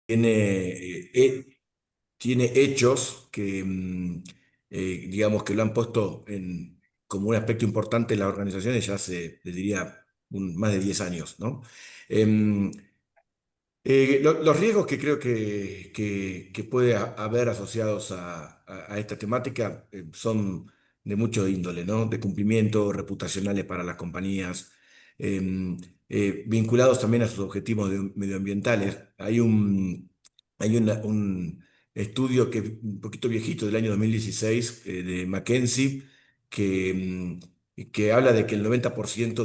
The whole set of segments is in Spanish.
tiene, tiene hechos que, digamos, que lo han puesto como un aspecto importante en las organizaciones ya hace, les diría, más de 10 años, ¿no? Em, los riesgos que creo que puede haber asociados a esta temática son de mucho índole, ¿no? De cumplimiento, reputacionales para las compañías, eh, vinculados también a sus objetivos medioambientales. Un estudio que un poquito viejito del año 2016 de McKinsey que habla de que el 90%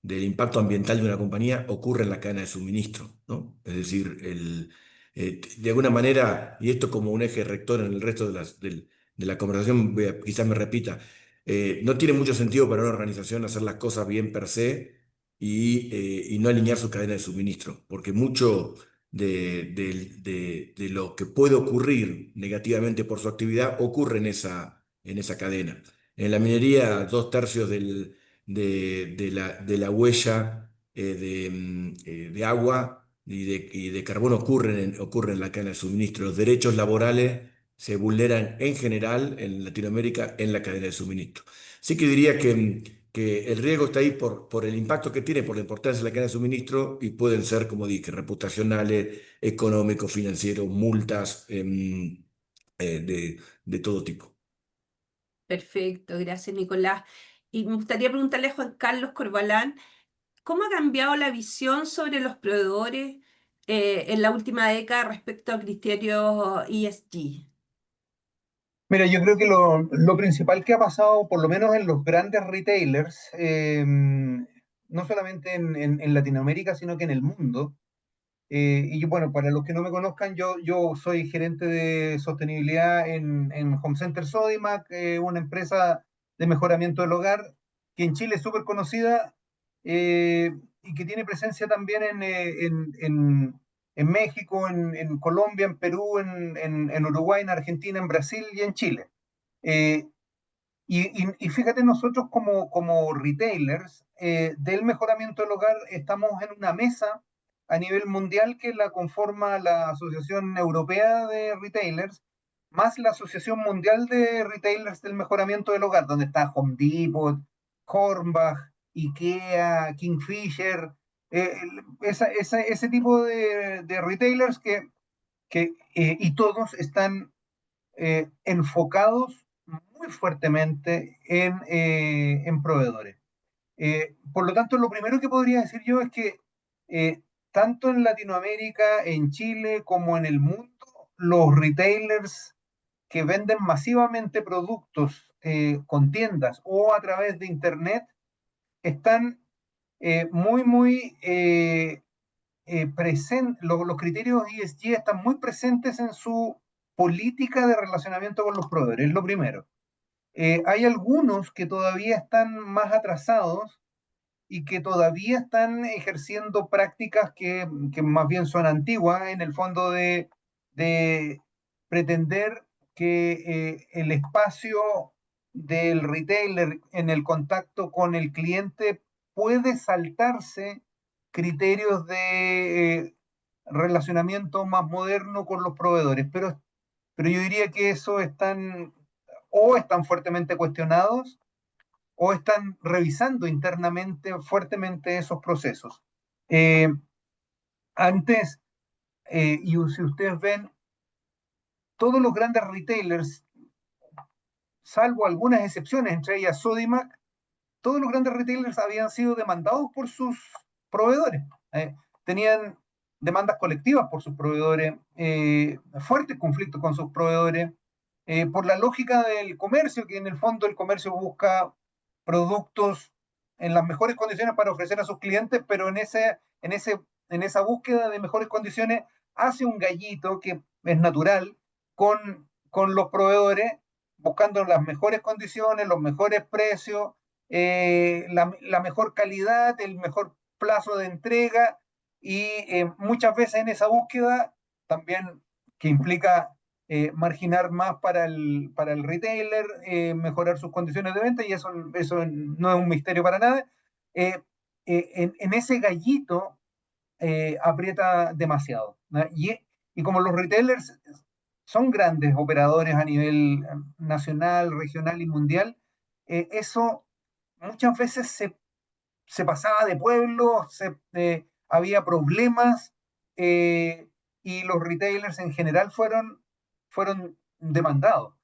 del impacto ambiental de una compañía ocurre en la cadena de suministro, ¿no? Es decir, de alguna manera, y esto como un eje rector en el resto de la conversación, quizás me repita, no tiene mucho sentido para una organización hacer las cosas bien per se y no alinear su cadena de suministro, porque mucho de lo que puede ocurrir negativamente por su actividad ocurre en esa cadena. En la minería, 2/3 de la huella de agua y de carbono ocurren en la cadena de suministro. Los derechos laborales se vulneran en general en Latinoamérica en la cadena de suministro. Sí que diría que el riesgo está ahí por el impacto que tiene, por la importancia de la cadena de suministro y pueden ser, como dije, reputacionales, económicos, financieros, multas de todo tipo. Perfecto, gracias Nicolás. Y me gustaría preguntarle a Juan Carlos Corbalán, ¿cómo ha cambiado la visión sobre los proveedores en la última década respecto a criterios ESG? Mira, yo creo que lo principal que ha pasado, por lo menos en los grandes retailers, no solamente en Latinoamérica, sino que en el mundo, y bueno, para los que no me conozcan, yo soy gerente de sostenibilidad en Home Center Sodimac, una empresa de mejoramiento del hogar, que en Chile es súper conocida y que tiene presencia también en México, en Colombia, en Perú, en Uruguay, en Argentina, en Brasil y en Chile. Eh, y fíjate, nosotros como retailers del mejoramiento del hogar estamos en una mesa a nivel mundial que la conforma la Asociación Europea de Retailers, más la Asociación Mundial de Retailers del Mejoramiento del Hogar, donde está Home Depot, Hornbach, IKEA, Kingfisher, ese tipo de retailers y todos están enfocados muy fuertemente en proveedores. Por lo tanto, lo primero que podría decir yo es que tanto en Latinoamérica, en Chile, como en el mundo, los retailers que venden masivamente productos con tiendas o a través de Internet están presentes, los criterios ESG están muy presentes en su política de relacionamiento con los proveedores, es lo primero. Hay algunos que todavía están más atrasados y que todavía están ejerciendo prácticas que más bien son antiguas, en el fondo de pretender que el espacio del retailer en el contacto con el cliente puede saltarse criterios de relacionamiento más moderno con los proveedores, pero yo diría que eso están fuertemente cuestionados o están revisando internamente fuertemente esos procesos. Eh, Antes, y si ustedes ven, todos los grandes retailers, salvo algunas excepciones, entre ellas Sodimac, todos los grandes retailers habían sido demandados por sus proveedores. Tenían demandas colectivas por sus proveedores, fuertes conflictos con sus proveedores, por la lógica del comercio, que en el fondo el comercio busca productos en las mejores condiciones para ofrecer a sus clientes, pero en esa búsqueda de mejores condiciones hace un gallito que es natural con los proveedores, buscando las mejores condiciones, los mejores precios, la mejor calidad, el mejor plazo de entrega y muchas veces en esa búsqueda también que implica marginar más para el retailer, mejorar sus condiciones de venta y eso no es un misterio para nada. En ese gallito aprieta demasiado, ¿no? Y como los retailers son grandes operadores a nivel nacional, regional y mundial, eso muchas veces se pasaba de pueblo, había problemas, y los retailers en general fueron demandados.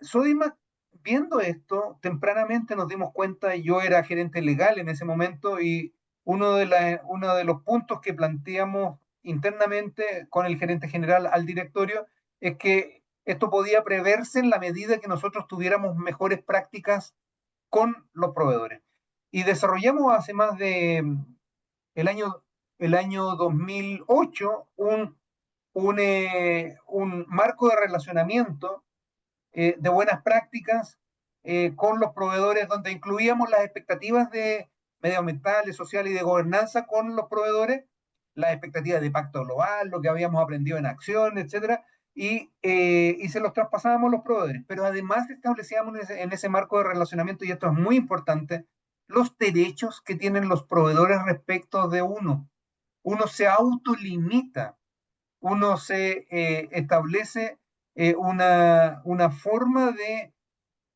Sodimac, viendo esto, tempranamente nos dimos cuenta, yo era gerente legal en ese momento, y uno de los puntos que planteamos internamente con el gerente general al directorio es que esto podía preverse en la medida que nosotros tuviéramos mejores prácticas con los proveedores. Y desarrollamos hace más de el año, el año 2008 un marco de relacionamiento de buenas prácticas con los proveedores, donde incluíamos las expectativas de medioambientales, sociales y de gobernanza con los proveedores, las expectativas de pacto global, lo que habíamos aprendido en acción, etcétera, y se los traspasábamos a los proveedores. Pero además establecíamos en ese marco de relacionamiento, y esto es muy importante, los derechos que tienen los proveedores respecto de uno. Uno se autolimita, uno se establece una forma de,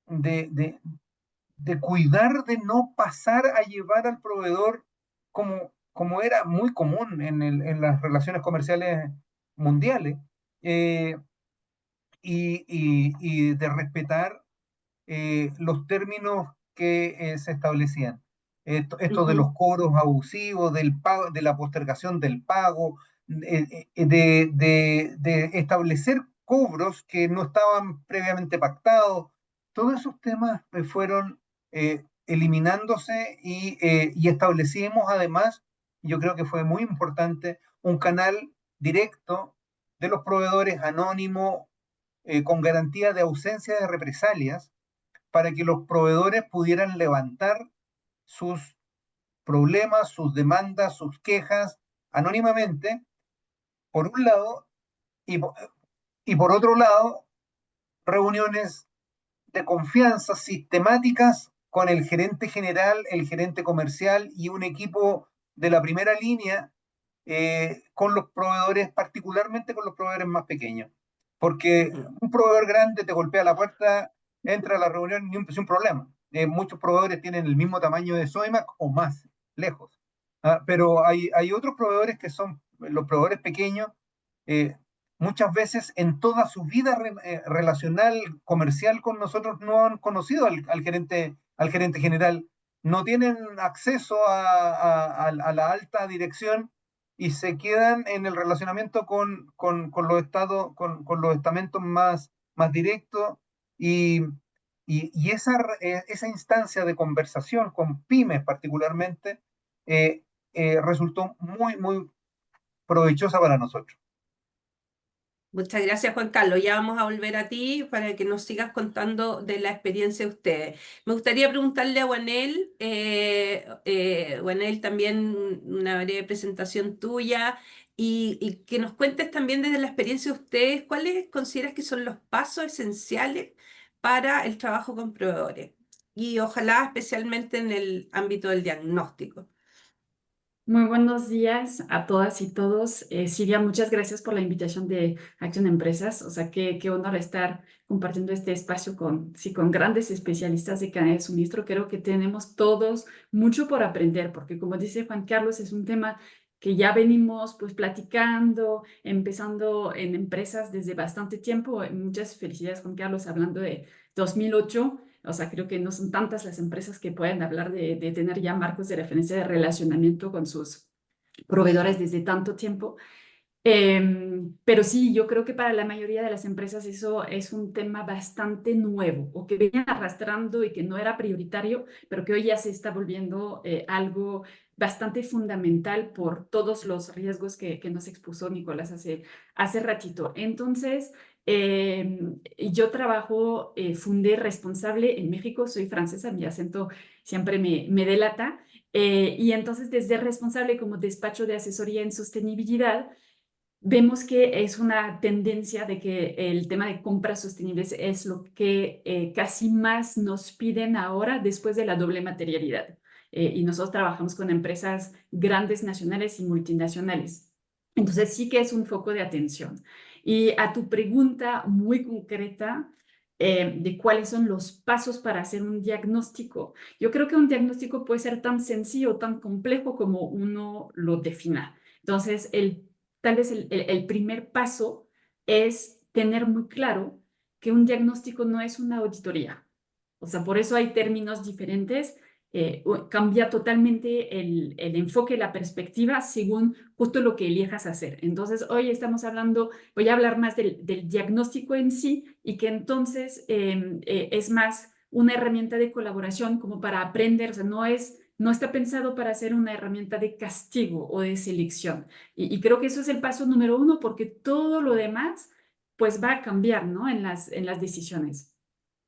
de, de cuidar de no pasar a llevar al proveedor como era muy común en las relaciones comerciales mundiales, eh, y de respetar los términos que se establecían. Esto de los cobros abusivos, del pago, de la postergación del pago, de establecer cobros que no estaban previamente pactados. Todos esos temas fueron eliminándose, y establecimos además, yo creo que fue muy importante, un canal directo de los proveedores anónimo, con garantía de ausencia de represalias, para que los proveedores pudieran levantar sus problemas, sus demandas, sus quejas anónimamente, por un lado, y, y por otro lado, reuniones de confianza sistemáticas con el gerente general, el gerente comercial y un equipo de la primera línea, con los proveedores, particularmente con los proveedores más pequeños. Porque un proveedor grande te golpea la puerta, entra a la reunión sin problema. Muchos proveedores tienen el mismo tamaño de Sodimac o más, lejos. Pero hay otros proveedores que son los proveedores pequeños, eh, muchas veces en toda su vida relacional, comercial con nosotros, no han conocido al gerente general, no tienen acceso a la alta dirección, y se quedan en el relacionamiento con los estados, con los estamentos más directos, y esa instancia de conversación con pymes particularmente resultó muy, muy provechosa para nosotros. Muchas gracias, Juan Carlos. Ya vamos a volver a ti para que nos sigas contando de la experiencia de ustedes. Me gustaría preguntarle a Wanel, Wanel, también una breve presentación tuya, y que nos cuentes también desde la experiencia de ustedes, ¿cuáles consideras que son los pasos esenciales para el trabajo con proveedores? Y ojalá especialmente en el ámbito del diagnóstico. Muy buenos días a todas y todos. Silvia, muchas gracias por la invitación de Acción Empresas. O sea, qué honor estar compartiendo este espacio con grandes especialistas de cadena de suministro. Creo que tenemos todos mucho por aprender, porque como dice Juan Carlos, es un tema que ya venimos pues platicando, empezando en empresas desde bastante tiempo. Muchas felicidades, Juan Carlos, hablando de 2008. O sea, creo que no son tantas las empresas que pueden hablar de tener ya marcos de referencia de relacionamiento con sus proveedores desde tanto tiempo. Pero sí, yo creo que para la mayoría de las empresas eso es un tema bastante nuevo, o que venían arrastrando y que no era prioritario, pero que hoy ya se está volviendo algo bastante fundamental por todos los riesgos que nos expuso Nicolás hace ratito. Entonces, yo trabajo, fundé Responsable en México, soy francesa, mi acento siempre me delata, y entonces desde Responsable como despacho de asesoría en sostenibilidad, vemos que es una tendencia de que el tema de compras sostenibles es lo que casi más nos piden ahora después de la doble materialidad. y nosotros trabajamos con empresas grandes nacionales y multinacionales. Entonces sí que es un foco de atención. Y a tu pregunta muy concreta de cuáles son los pasos para hacer un diagnóstico, yo creo que un diagnóstico puede ser tan sencillo o tan complejo como uno lo defina. Entonces, tal vez el primer paso es tener muy claro que un diagnóstico no es una auditoría. O sea, por eso hay términos diferentes. Cambia totalmente el enfoque, la perspectiva según justo lo que elijas hacer. Entonces, hoy estamos hablando, voy a hablar más del diagnóstico en sí y que entonces es más una herramienta de colaboración como para aprender, o sea, no está pensado para ser una herramienta de castigo o de selección. Y creo que eso es el paso número uno porque todo lo demás pues va a cambiar, ¿no? En las decisiones.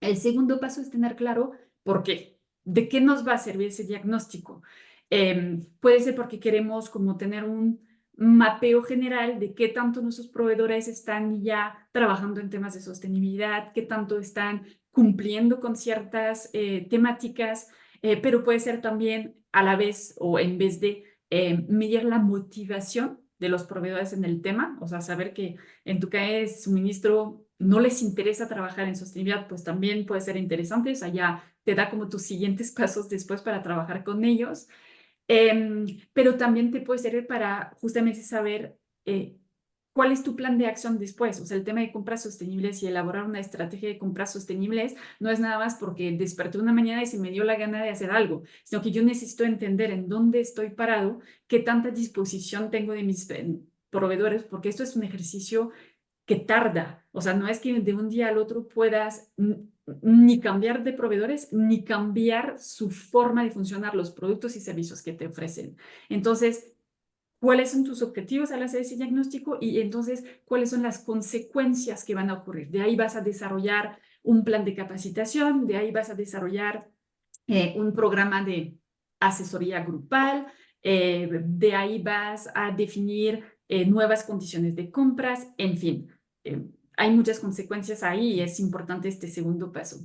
El segundo paso es tener claro por qué, de qué nos va a servir ese diagnóstico. Puede ser porque queremos como tener un mapeo general de qué tanto nuestros proveedores están ya trabajando en temas de sostenibilidad, qué tanto están cumpliendo con ciertas temáticas, pero puede ser también a la vez o en vez de medir la motivación de los proveedores en el tema, o sea, saber que en tu cadena de suministro no les interesa trabajar en sostenibilidad, pues también puede ser interesante, o sea, ya te da como tus siguientes pasos después para trabajar con ellos. Pero también te puede servir para justamente saber cuál es tu plan de acción después. O sea, el tema de compras sostenibles y elaborar una estrategia de compras sostenibles no es nada más porque desperté una mañana y se me dio la gana de hacer algo, sino que yo necesito entender en dónde estoy parado, qué tanta disposición tengo de mis proveedores, porque esto es un ejercicio que tarda. O sea, no es que de un día al otro puedas ni cambiar de proveedores, ni cambiar su forma de funcionar, los productos y servicios que te ofrecen. Entonces, ¿cuáles son tus objetivos al hacer ese diagnóstico? Y entonces, ¿cuáles son las consecuencias que van a ocurrir? De ahí vas a desarrollar un plan de capacitación, de ahí vas a desarrollar un programa de asesoría grupal, de ahí vas a definir nuevas condiciones de compras, en fin, hay muchas consecuencias ahí y es importante este segundo paso.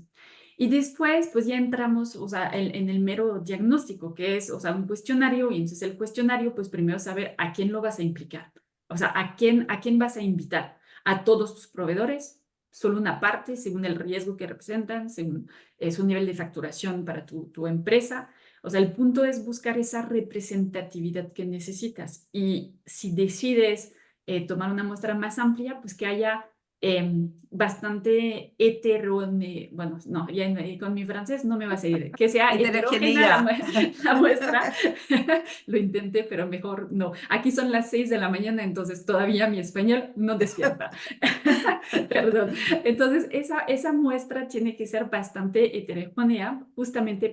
Y después, pues ya entramos, o sea, en el mero diagnóstico, que es, o sea, un cuestionario, y entonces el cuestionario, pues primero saber a quién lo vas a implicar, o sea, a quién vas a invitar, a todos tus proveedores, solo una parte, según el riesgo que representan, según su nivel de facturación para tu empresa. O sea, el punto es buscar esa representatividad que necesitas. Y si decides tomar una muestra más amplia, pues que haya bastante bueno, no, ya con mi francés no me va a seguir, que sea heterogénea la muestra. Lo intenté, pero mejor no. Aquí son las 6 de la mañana, entonces todavía mi español no despierta. Perdón. Entonces, esa muestra tiene que ser bastante heterogénea, justamente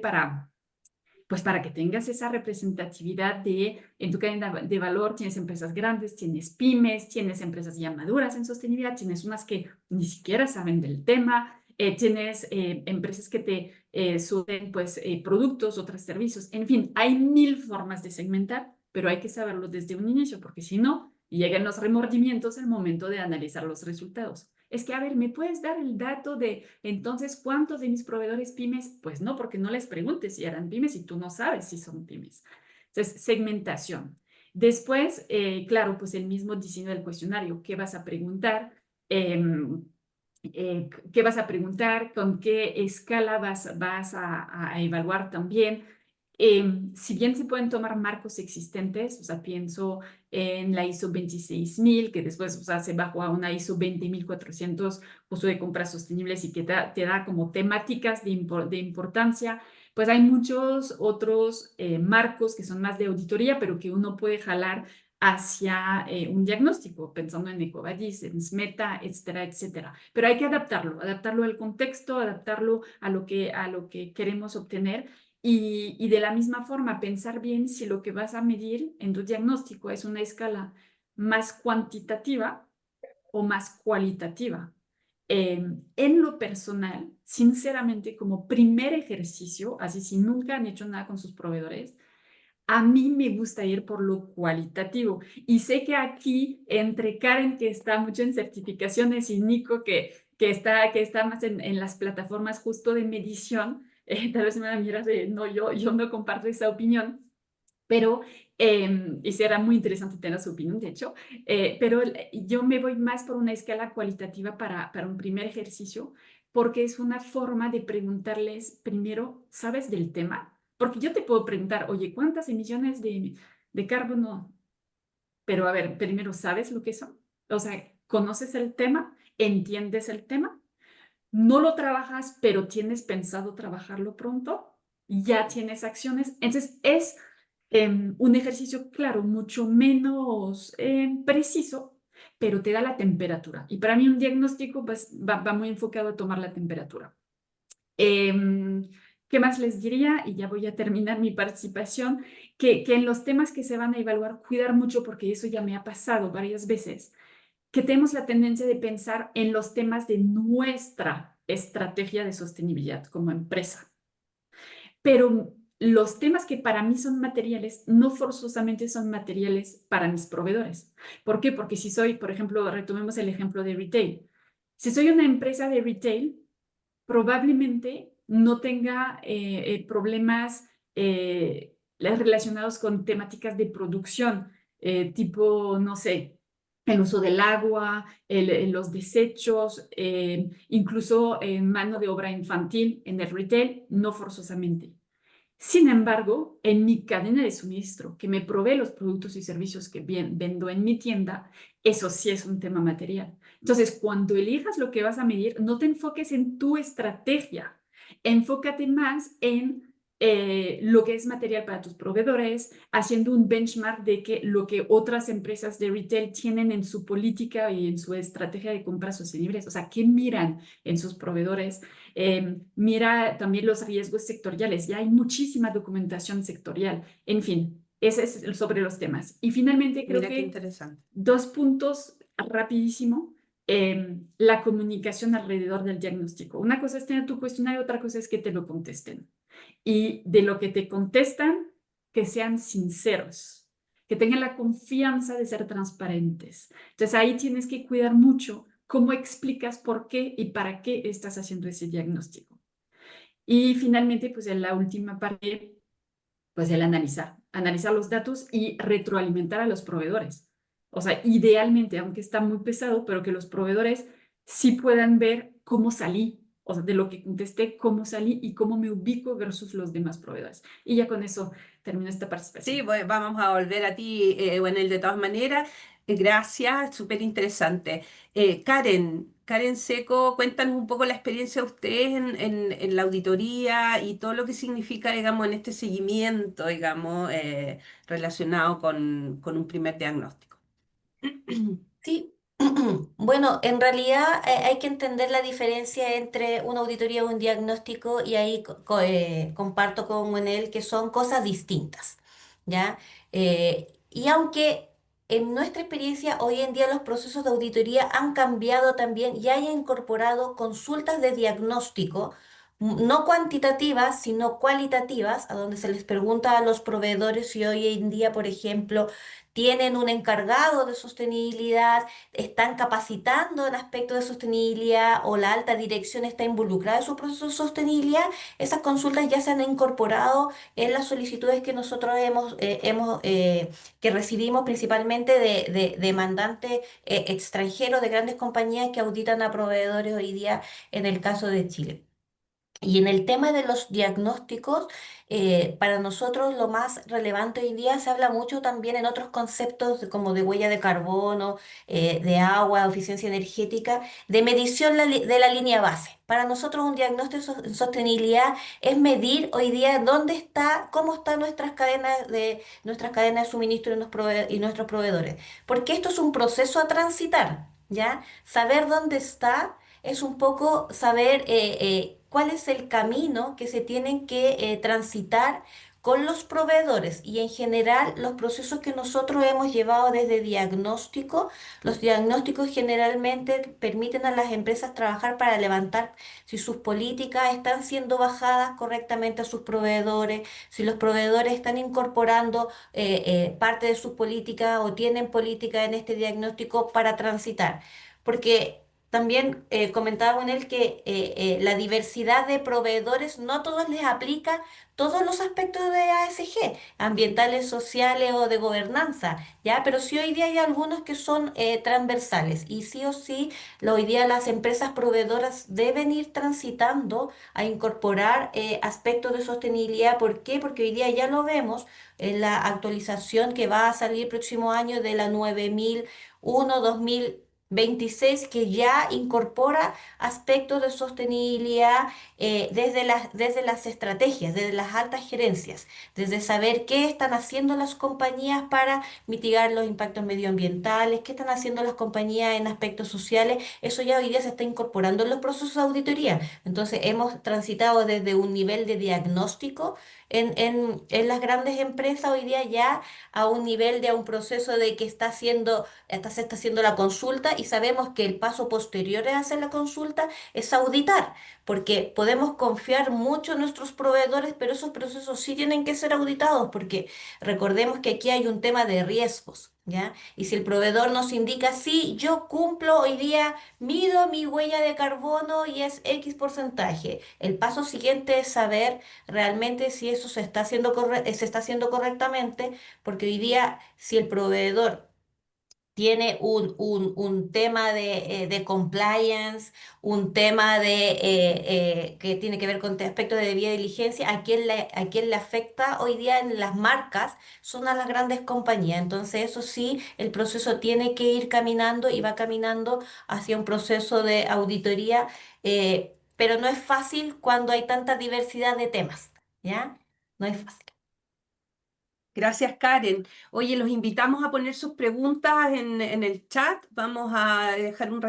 pues para que tengas esa representatividad en tu cadena de valor, tienes empresas grandes, tienes pymes, tienes empresas ya maduras en sostenibilidad, tienes unas que ni siquiera saben del tema, tienes empresas que te suben pues, productos, otros servicios, en fin, hay 1000 formas de segmentar, pero hay que saberlo desde un inicio, porque si no, llegan los remordimientos al momento de analizar los resultados. Es que, a ver, ¿me puedes dar el dato de entonces cuántos de mis proveedores pymes? Pues no, porque no les preguntes si eran pymes y tú no sabes si son pymes. Entonces, segmentación. Después, claro, pues el mismo diseño del cuestionario. ¿Qué vas a preguntar? ¿Qué vas a preguntar? ¿Con qué escala vas a evaluar también? Si bien se pueden tomar marcos existentes, o sea, pienso en la ISO 26000, que después, o sea, se bajó a una ISO 20400, justo de compras sostenibles y que te da como temáticas de importancia, pues hay muchos otros marcos que son más de auditoría, pero que uno puede jalar hacia un diagnóstico, pensando en EcoVadis, en SMETA, etcétera, etcétera. Pero hay que adaptarlo al contexto, adaptarlo a lo que queremos obtener. Y de la misma forma, pensar bien si lo que vas a medir en tu diagnóstico es una escala más cuantitativa o más cualitativa. En lo personal, sinceramente, como primer ejercicio, así si nunca han hecho nada con sus proveedores, a mí me gusta ir por lo cualitativo. Y sé que aquí, entre Karen, que está mucho en certificaciones, y Nico, que está más en las plataformas justo de medición, tal vez me van a mirar de, no, yo no comparto esa opinión, pero, y será muy interesante tener su opinión, de hecho, pero yo me voy más por una escala cualitativa para un primer ejercicio, porque es una forma de preguntarles primero, ¿sabes del tema? Porque yo te puedo preguntar, oye, ¿cuántas emisiones de carbono? Pero a ver, primero, ¿sabes lo que son? O sea, ¿conoces el tema? ¿Entiendes el tema? ¿No lo trabajas, pero tienes pensado trabajarlo pronto? ¿Ya tienes acciones? Entonces, es un ejercicio, claro, mucho menos preciso, pero te da la temperatura. Y para mí un diagnóstico pues, va muy enfocado a tomar la temperatura. ¿Qué más les diría? Y ya voy a terminar mi participación, que en los temas que se van a evaluar, cuidar mucho, porque eso ya me ha pasado varias veces, que tenemos la tendencia de pensar en los temas de nuestra estrategia de sostenibilidad como empresa. Pero los temas que para mí son materiales no forzosamente son materiales para mis proveedores. ¿Por qué? Porque si soy, por ejemplo, retomemos el ejemplo de retail. Si soy una empresa de retail, probablemente no tenga problemas relacionados con temáticas de producción, tipo, no sé, el uso del agua, los desechos, incluso en mano de obra infantil en el retail, no forzosamente. Sin embargo, en mi cadena de suministro, que me provee los productos y servicios que vendo en mi tienda, eso sí es un tema material. Entonces, cuando elijas lo que vas a medir, no te enfoques en tu estrategia, enfócate más en lo que es material para tus proveedores, haciendo un benchmark de que lo que otras empresas de retail tienen en su política y en su estrategia de compras sostenibles, o sea, qué miran en sus proveedores. Mira también los riesgos sectoriales, ya hay muchísima documentación sectorial. En fin, ese es sobre los temas. Y finalmente creo Mira qué que interesante. 2 puntos rapidísimo. La comunicación alrededor del diagnóstico. Una cosa es tener tu cuestionario, otra cosa es que te lo contesten. Y de lo que te contestan, que sean sinceros, que tengan la confianza de ser transparentes. Entonces ahí tienes que cuidar mucho cómo explicas por qué y para qué estás haciendo ese diagnóstico. Y finalmente, pues en la última parte, pues el analizar los datos y retroalimentar a los proveedores. O sea, idealmente, aunque está muy pesado, pero que los proveedores sí puedan ver cómo salí, o sea, de lo que contesté, cómo salí y cómo me ubico versus los demás proveedores. Y ya con eso termino esta Sí, participación. pues vamos a volver a ti, Wenel, de todas maneras. Gracias, súper interesante. Karen Seco, cuéntanos un poco la experiencia de ustedes en la auditoría y todo lo que significa, digamos, en este seguimiento, digamos, relacionado con un primer diagnóstico. Sí, bueno, en realidad hay que entender la diferencia entre una auditoría y un diagnóstico y ahí comparto con Wenel que son cosas distintas, ¿ya? Y aunque en nuestra experiencia hoy en día los procesos de auditoría han cambiado también y hay incorporado consultas de diagnóstico, no cuantitativas, sino cualitativas, a donde se les pregunta a los proveedores si hoy en día, por ejemplo, tienen un encargado de sostenibilidad, están capacitando en aspectos de sostenibilidad o la alta dirección está involucrada en su proceso de sostenibilidad. Esas consultas ya se han incorporado en las solicitudes que nosotros que recibimos principalmente de demandantes extranjeros de grandes compañías que auditan a proveedores hoy día en el caso de Chile. Y en el tema de los diagnósticos, para nosotros lo más relevante hoy en día se habla mucho también en otros conceptos como de huella de carbono, de agua, eficiencia energética, de medición de la línea base. Para nosotros un diagnóstico en sostenibilidad es medir hoy día dónde está, cómo están nuestras cadenas de suministro y nuestros proveedores. Porque esto es un proceso a transitar, ¿ya? Saber dónde está es un poco saber cuál es el camino que se tienen que transitar con los proveedores y en general los procesos que nosotros hemos llevado desde diagnóstico. Los diagnósticos generalmente permiten a las empresas trabajar para levantar si sus políticas están siendo bajadas correctamente a sus proveedores, si los proveedores están incorporando parte de sus políticas o tienen política en este diagnóstico para transitar. Porque también comentaba con él que la diversidad de proveedores no a todos les aplica todos los aspectos de ASG, ambientales, sociales o de gobernanza, ¿ya? Pero sí hoy día hay algunos que son transversales y sí o sí, hoy día las empresas proveedoras deben ir transitando a incorporar aspectos de sostenibilidad. ¿Por qué? Porque hoy día ya lo vemos en la actualización que va a salir el próximo año de la 9001-2026, que ya incorpora aspectos de sostenibilidad desde las estrategias, desde las altas gerencias, desde saber qué están haciendo las compañías para mitigar los impactos medioambientales, qué están haciendo las compañías en aspectos sociales. Eso ya hoy día se está incorporando en los procesos de auditoría. Entonces hemos transitado desde un nivel de diagnóstico en las grandes empresas hoy día ya a un nivel de un proceso de que se está haciendo la consulta, y sabemos que el paso posterior a hacer la consulta es auditar, porque podemos confiar mucho en nuestros proveedores, pero esos procesos sí tienen que ser auditados, porque recordemos que aquí hay un tema de riesgos, ¿ya? Y si el proveedor nos indica, sí, yo cumplo hoy día, mido mi huella de carbono y es X porcentaje, el paso siguiente es saber realmente si eso se está haciendo correctamente, porque hoy día si el proveedor tiene un tema de compliance, un tema que tiene que ver con aspectos de debida diligencia, a quién le afecta hoy día en las marcas son a las grandes compañías. Entonces, eso sí, el proceso tiene que ir caminando y va caminando hacia un proceso de auditoría, pero no es fácil cuando hay tanta diversidad de temas, ¿ya? No es fácil. Gracias, Karen. Oye, los invitamos a poner sus preguntas en el chat. Vamos a dejar en un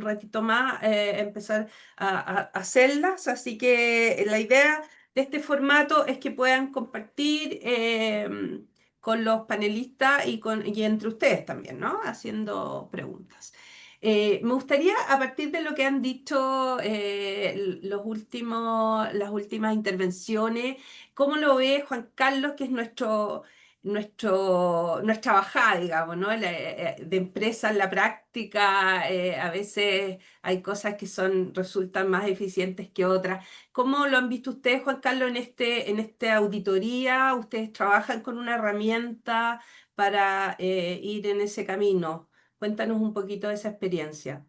ratito más, empezar a hacerlas. Así que la idea de este formato es que puedan compartir con los panelistas y entre ustedes también, ¿no? Haciendo preguntas. Me gustaría, a partir de lo que han dicho las últimas intervenciones, ¿cómo lo ve Juan Carlos, que es nuestra bajada, digamos, ¿no? De empresa en la práctica, a veces hay cosas que resultan más eficientes que otras. ¿Cómo lo han visto ustedes, Juan Carlos, en esta auditoría? ¿Ustedes trabajan con una herramienta para ir en ese camino? Cuéntanos un poquito de esa experiencia.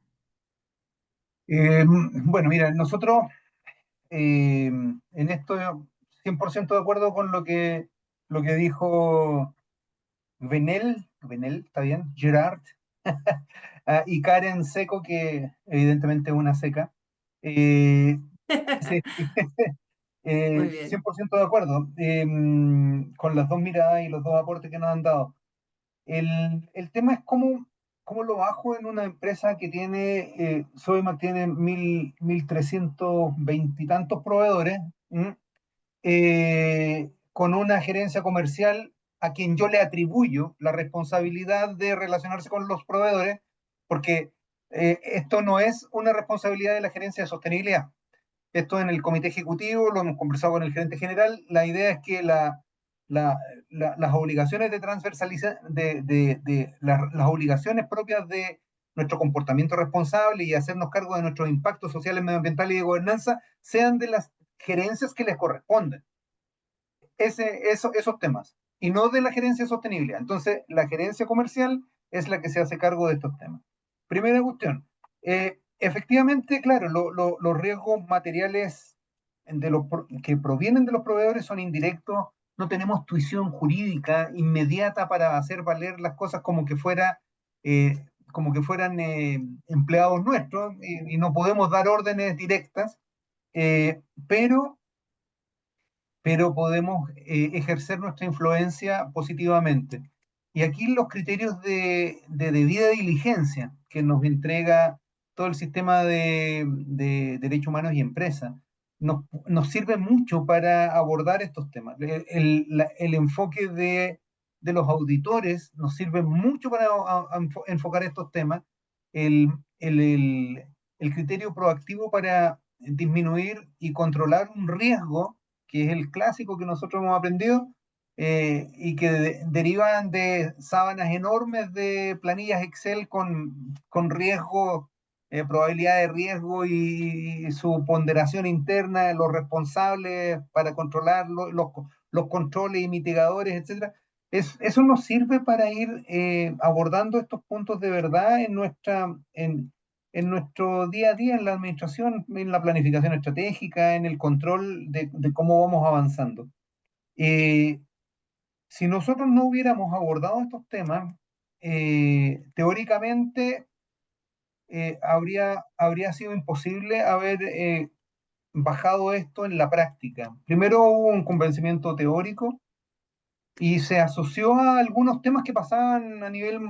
Bueno, mira, nosotros en esto 100% de acuerdo con lo que dijo Benel, ¿está bien? Gerard, y Karen Seco, que evidentemente es una seca. Eh, sí, Muy bien. 100% de acuerdo con las dos miradas y los dos aportes que nos han dado. El tema es cómo lo bajo en una empresa que tiene, Sodimac tiene 1.320 y tantos proveedores, con una gerencia comercial a quien yo le atribuyo la responsabilidad de relacionarse con los proveedores, porque esto no es una responsabilidad de la gerencia de sostenibilidad. Esto en el comité ejecutivo, lo hemos conversado con el gerente general, la idea es que la, las obligaciones de transversalización, las obligaciones propias de nuestro comportamiento responsable y hacernos cargo de nuestros impactos sociales, medioambientales y de gobernanza sean de las gerencias que les corresponden. Esos temas, y no de la gerencia de sostenibilidad. Entonces, la gerencia comercial es la que se hace cargo de estos temas. Primera cuestión. Efectivamente, claro, los riesgos materiales que provienen de los proveedores son indirectos. No tenemos tuición jurídica inmediata para hacer valer las cosas como que fueran empleados nuestros, y no podemos dar órdenes directas, eh, pero podemos ejercer nuestra influencia positivamente. Y aquí los criterios de debida diligencia que nos entrega todo el sistema de derechos humanos y empresas nos sirve mucho para abordar estos temas. El enfoque de los auditores nos sirve mucho para enfocar estos temas. El, el, el, el criterio proactivo para disminuir y controlar un riesgo, que es el clásico que nosotros hemos aprendido, y que derivan de sábanas enormes de planillas Excel con riesgos probabilidad de riesgo y su ponderación interna, los responsables para controlarlo, los controles y mitigadores, etcétera. Eso nos sirve para ir abordando estos puntos de verdad en nuestro día a día, en la administración, en la planificación estratégica, en el control de cómo vamos avanzando. Si nosotros no hubiéramos abordado estos temas, teóricamente habría sido imposible haber bajado esto en la práctica. Primero hubo un convencimiento teórico y se asoció a algunos temas que pasaban a nivel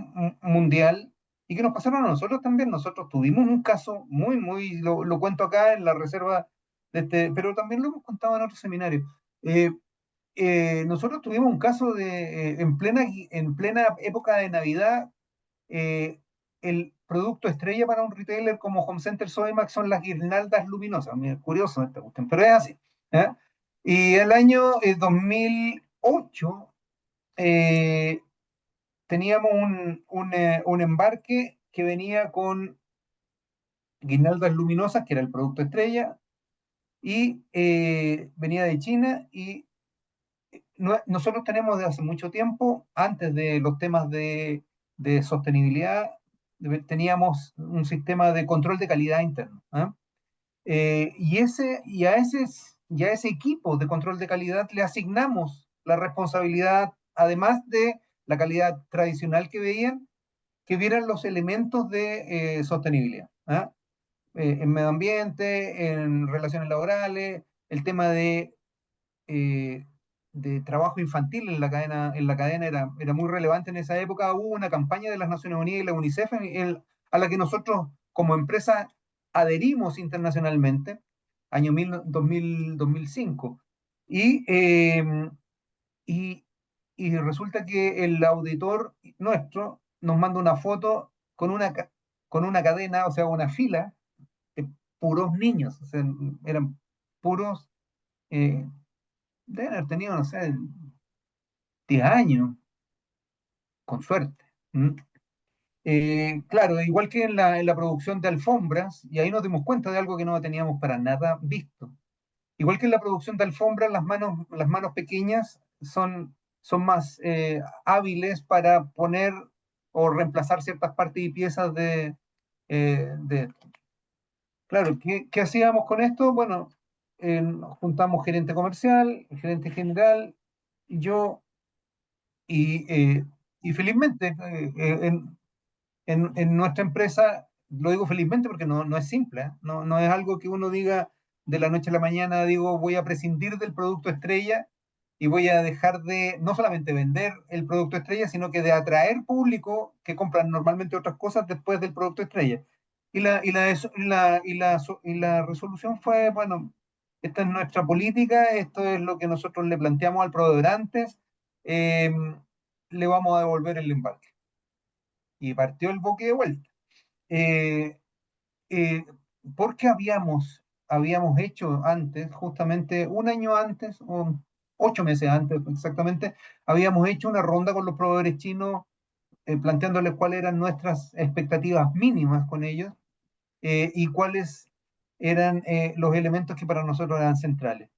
mundial y que nos pasaron a nosotros también. Nosotros tuvimos un caso lo cuento acá en la reserva pero también lo hemos contado en otros seminarios. Eh, Nosotros tuvimos un caso en plena época de Navidad. El producto estrella para un retailer como Home Center Sodimac son las guirnaldas luminosas. Mira, es curioso esta cuestión, pero es así. ¿Eh? Y el año 2008 eh, teníamos un embarque que venía con guirnaldas luminosas, que era el producto estrella, y venía de China. Y nosotros tenemos desde hace mucho tiempo, antes de los temas de sostenibilidad, teníamos un sistema de control de calidad interno. ¿Ah? Y a ese equipo de control de calidad le asignamos la responsabilidad, además de la calidad tradicional que veían, que vieran los elementos de sostenibilidad. ¿Ah? En medio ambiente, en relaciones laborales, el tema eh, de trabajo infantil en la cadena era muy relevante en esa época. Hubo una campaña de las Naciones Unidas y la UNICEF a la que nosotros como empresa adherimos internacionalmente, año 2005. Y, y, y resulta que el auditor nuestro nos manda una foto con una cadena, o sea, una fila de puros niños, o sea, eran puros, eh, deben haber tenido, no sé, 10 años, con suerte. ¿Mm? Claro, igual que en la producción de alfombras, y ahí nos dimos cuenta de algo que no teníamos para nada visto. Igual que en la producción de alfombras, las manos pequeñas son más hábiles para poner o reemplazar ciertas partes y piezas de. Claro, ¿qué hacíamos con esto? Bueno, nos juntamos gerente comercial, gerente general, yo, y, eh, y felizmente en nuestra empresa, lo digo felizmente porque no es simple, ¿eh? No es algo que uno diga de la noche a la mañana, digo, voy a prescindir del producto estrella y voy a dejar de no solamente vender el producto estrella, sino que de atraer público que compran normalmente otras cosas después del producto estrella. Y la resolución fue, bueno, esta es nuestra política, esto es lo que nosotros le planteamos al proveedor antes, eh, le vamos a devolver el embarque. Y partió el buque de vuelta. Eh, eh, Porque habíamos hecho antes, justamente un año antes, o 8 meses antes exactamente, habíamos hecho una ronda con los proveedores chinos, planteándoles cuáles eran nuestras expectativas mínimas con ellos, y cuáles eran los elementos que para nosotros eran centrales.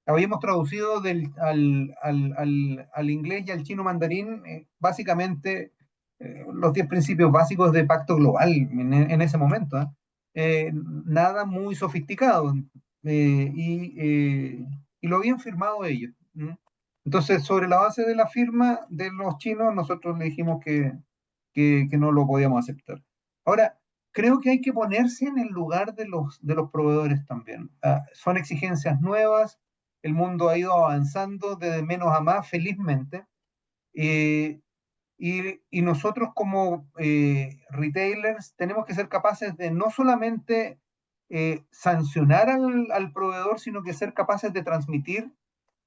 Habíamos traducido al inglés y al chino mandarín básicamente los 10 principios básicos de pacto global en ese momento. ¿Eh? Nada muy sofisticado, y lo habían firmado ellos. ¿Mm? Entonces, sobre la base de la firma de los chinos, nosotros le dijimos que no lo podíamos aceptar. Ahora, creo que hay que ponerse en el lugar de los proveedores también. Son exigencias nuevas, el mundo ha ido avanzando de menos a más, felizmente, eh, y nosotros como retailers tenemos que ser capaces de no solamente sancionar al proveedor, sino que ser capaces de transmitir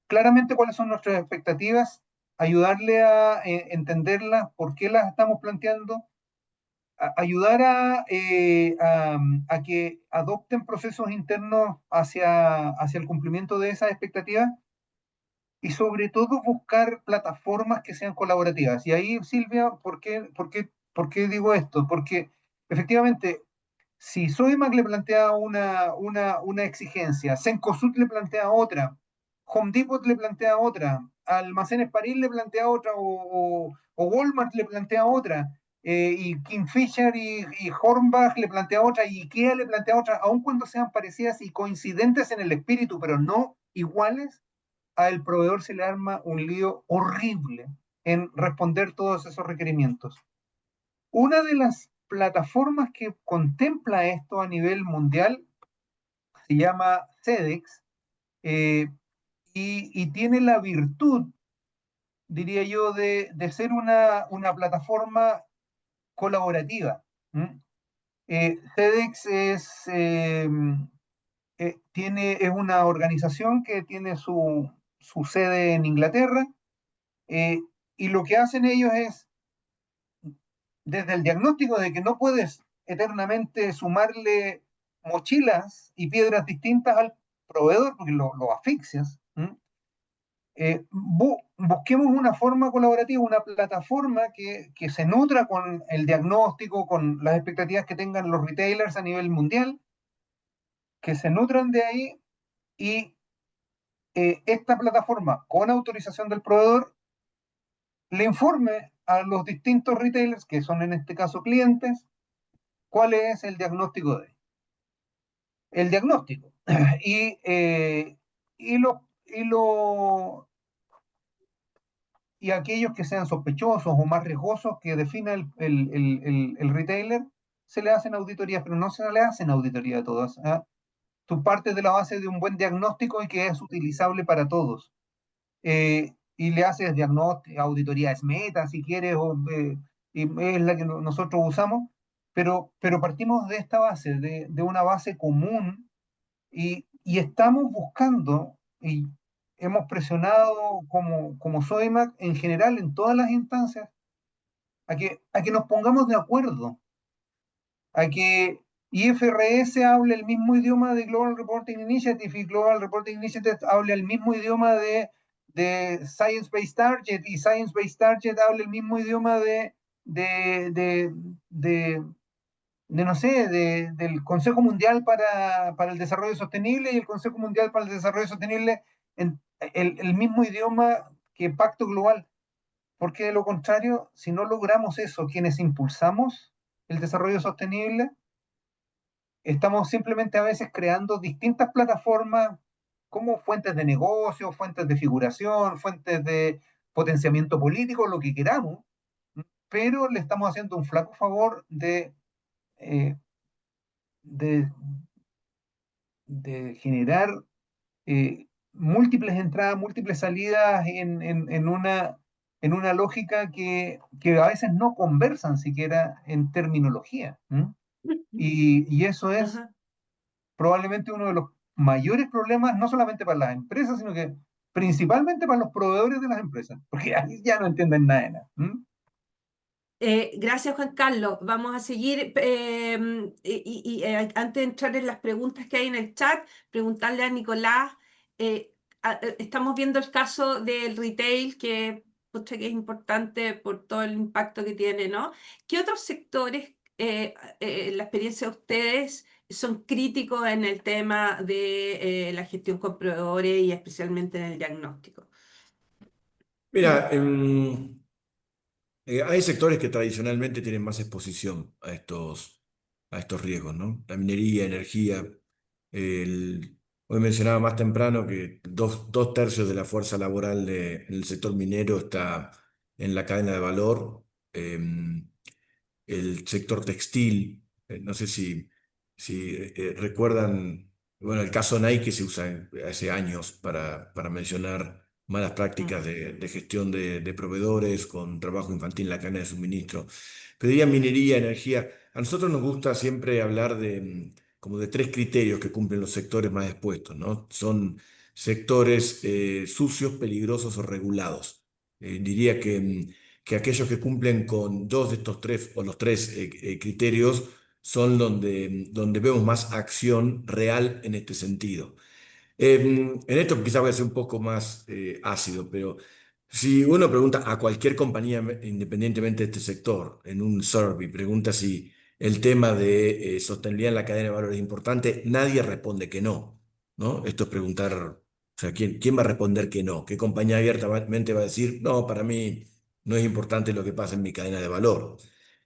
claramente cuáles son nuestras expectativas, ayudarle a entenderlas, por qué las estamos planteando, ayudar a que adopten procesos internos hacia el cumplimiento de esas expectativas y sobre todo buscar plataformas que sean colaborativas. Y ahí, Silvia, ¿por qué digo esto? Porque efectivamente Si Sodimac le plantea una exigencia, Cencosud le plantea otra, Home Depot le plantea otra, Almacenes París le plantea otra, o Walmart le plantea otra, y Kingfisher y Hornbach le plantea otra, y IKEA le plantea otra, aun cuando sean parecidas y coincidentes en el espíritu, pero no iguales, al proveedor se le arma un lío horrible en responder todos esos requerimientos. Una de las plataformas que contempla esto a nivel mundial se llama CEDEX, eh, y tiene la virtud, diría yo, de ser una plataforma colaborativa. CEDEX es una organización que tiene su sede en Inglaterra, eh, y lo que hacen ellos es, desde el diagnóstico de que no puedes eternamente sumarle mochilas y piedras distintas al proveedor porque lo asfixias, busquemos una forma colaborativa, una plataforma que se nutra con el diagnóstico, con las expectativas que tengan los retailers a nivel mundial, que se nutran de ahí, y esta plataforma, con autorización del proveedor, le informe a los distintos retailers, que son en este caso clientes, cuál es el diagnóstico de ellos. El diagnóstico. Y, y, lo, y, lo, y aquellos que sean sospechosos o más riesgosos que defina el retailer, se le hacen auditorías, pero no se le hacen auditoría a todas. ¿Ah? Tú partes de la base de un buen diagnóstico y que es utilizable para todos. Y le haces diagnóstico, auditoría SMETA, si quieres, y es la que nosotros usamos, pero partimos de esta base, de una base común, y estamos buscando, y hemos presionado como Sodimac en general en todas las instancias, a que nos pongamos de acuerdo, a que IFRS hable el mismo idioma de Global Reporting Initiative y Global Reporting Initiative hable el mismo idioma de Science Based Target, y Science Based Target hable el mismo idioma de, de, de, no sé, del Consejo Mundial para el Desarrollo Sostenible y el Consejo Mundial para el Desarrollo Sostenible en el mismo idioma que Pacto Global. Porque de lo contrario, si no logramos eso, quienes impulsamos el desarrollo sostenible, estamos simplemente a veces creando distintas plataformas como fuentes de negocio, fuentes de figuración, fuentes de potenciamiento político, lo que queramos, pero le estamos haciendo un flaco favor eh, de, de generar múltiples entradas, múltiples salidas en una lógica que a veces no conversan siquiera en terminología. Y eso es Ajá. probablemente uno de los mayores problemas, no solamente para las empresas, sino que principalmente para los proveedores de las empresas, porque ahí ya no entienden nada de nada. Gracias, Juan Carlos. Vamos a seguir. Antes de entrar en las preguntas que hay en el chat, preguntarle a Nicolás. Estamos viendo el caso del retail, que, pucha, que es importante por todo el impacto que tiene, ¿no? ¿Qué otros sectores, en la experiencia de ustedes, son críticos en el tema de la gestión con proveedores y especialmente en el diagnóstico? Mira, hay sectores que tradicionalmente tienen más exposición a estos riesgos, ¿no? La minería, energía. Hoy mencionaba más temprano que dos tercios de la fuerza laboral en el sector minero está en la cadena de valor. El sector textil, no sé si recuerdan, bueno, el caso Nike que se usa hace años para mencionar malas prácticas de gestión de proveedores con trabajo infantil en la cadena de suministro. Pediría minería, energía. A nosotros nos gusta siempre hablar como de tres criterios que cumplen los sectores más expuestos, ¿no? Son sectores sucios, peligrosos o regulados. Diría que aquellos que cumplen con dos de estos tres o los tres criterios son donde vemos más acción real en este sentido. En esto quizás voy a ser un poco más ácido, pero si uno pregunta a cualquier compañía, independientemente de este sector, en un survey, pregunta el tema de sostenibilidad en la cadena de valor es importante, nadie responde que no, ¿no? Esto es preguntar, o sea, ¿quién va a responder que no? ¿Qué compañía abiertamente va a decir, no, para mí no es importante lo que pasa en mi cadena de valor?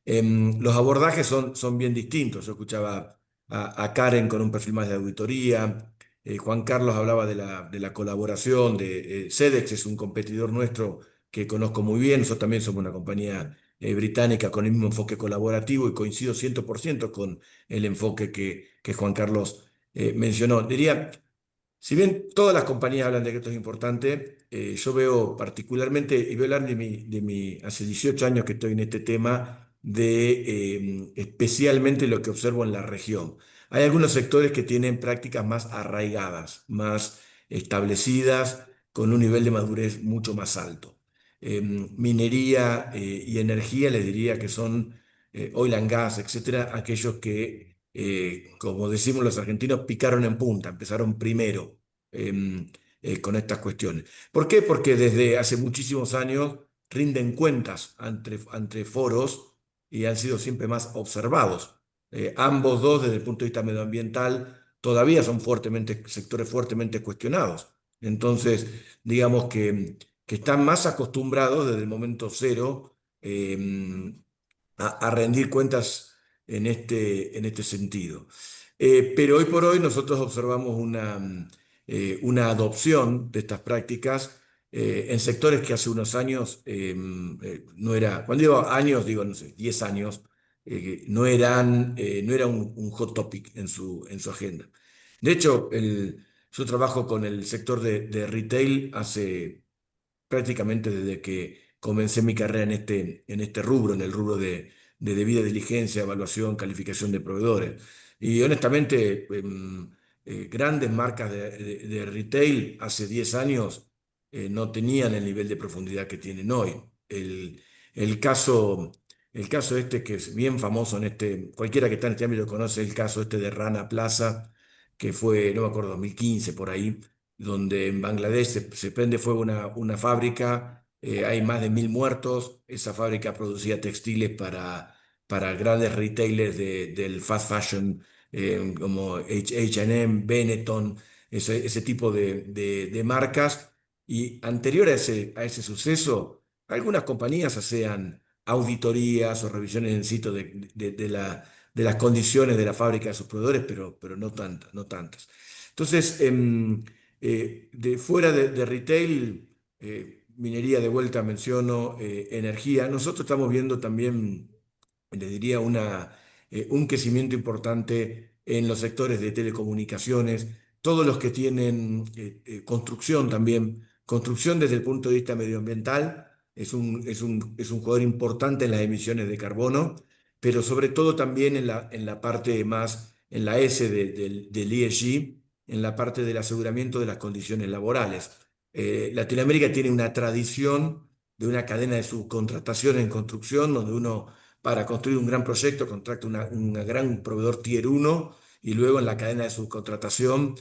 Los abordajes son bien distintos. Yo escuchaba a Karen con un perfil más de auditoría. Juan Carlos hablaba de la colaboración, Sedex es un competidor nuestro que conozco muy bien. Nosotros también somos una compañía británica con el mismo enfoque colaborativo y coincido 100% con el enfoque que Juan Carlos mencionó. Diría, si bien todas las compañías hablan de que esto es importante, yo veo particularmente, y voy a hablar hace 18 años que estoy en este tema, de especialmente lo que observo en la región. Hay algunos sectores que tienen prácticas más arraigadas, más establecidas, con un nivel de madurez mucho más alto. Minería y energía, les diría que son oil and gas, etcétera, aquellos que como decimos los argentinos, picaron en punta, empezaron primero con estas cuestiones. ¿Por qué? Porque desde hace muchísimos años rinden cuentas ante foros y han sido siempre más observados. Ambos dos, desde el punto de vista medioambiental, todavía son sectores fuertemente cuestionados. Entonces, digamos que están más acostumbrados desde el momento cero a rendir cuentas en este sentido. Pero hoy por hoy nosotros observamos una adopción de estas prácticas en sectores que hace unos años no era, cuando digo años, digo, no sé, 10 años, no era un hot topic en su agenda. De hecho, yo trabajo con el sector de retail hace prácticamente desde que comencé mi carrera en este rubro, en el rubro de debida diligencia, evaluación, calificación de proveedores. Y honestamente, grandes marcas de retail hace 10 años no tenían el nivel de profundidad que tienen hoy. El caso, el caso este que es bien famoso cualquiera que está en este ámbito conoce el caso este de Rana Plaza, que fue, no me acuerdo, 2015 por ahí, donde en Bangladesh se prende fuego una fábrica, hay más de 1.000 muertos. Esa fábrica producía textiles para grandes retailers del fast fashion, como H&M, Benetton, ese tipo de marcas. Y anterior a ese suceso, algunas compañías hacían auditorías o revisiones en sitio de las condiciones de la fábrica de sus proveedores, pero no tantas, no tantas. Entonces, de fuera de retail, minería de vuelta menciono, energía. Nosotros estamos viendo también, les diría, un crecimiento importante en los sectores de telecomunicaciones, todos los que tienen construcción también. Construcción desde el punto de vista medioambiental es un jugador importante en las emisiones de carbono, pero sobre todo también en la parte más, en la S del ESG, en la parte del aseguramiento de las condiciones laborales. Latinoamérica tiene una tradición de una cadena de subcontratación en construcción, donde uno, para construir un gran proyecto, contrata un gran proveedor Tier 1 y luego en la cadena de subcontratación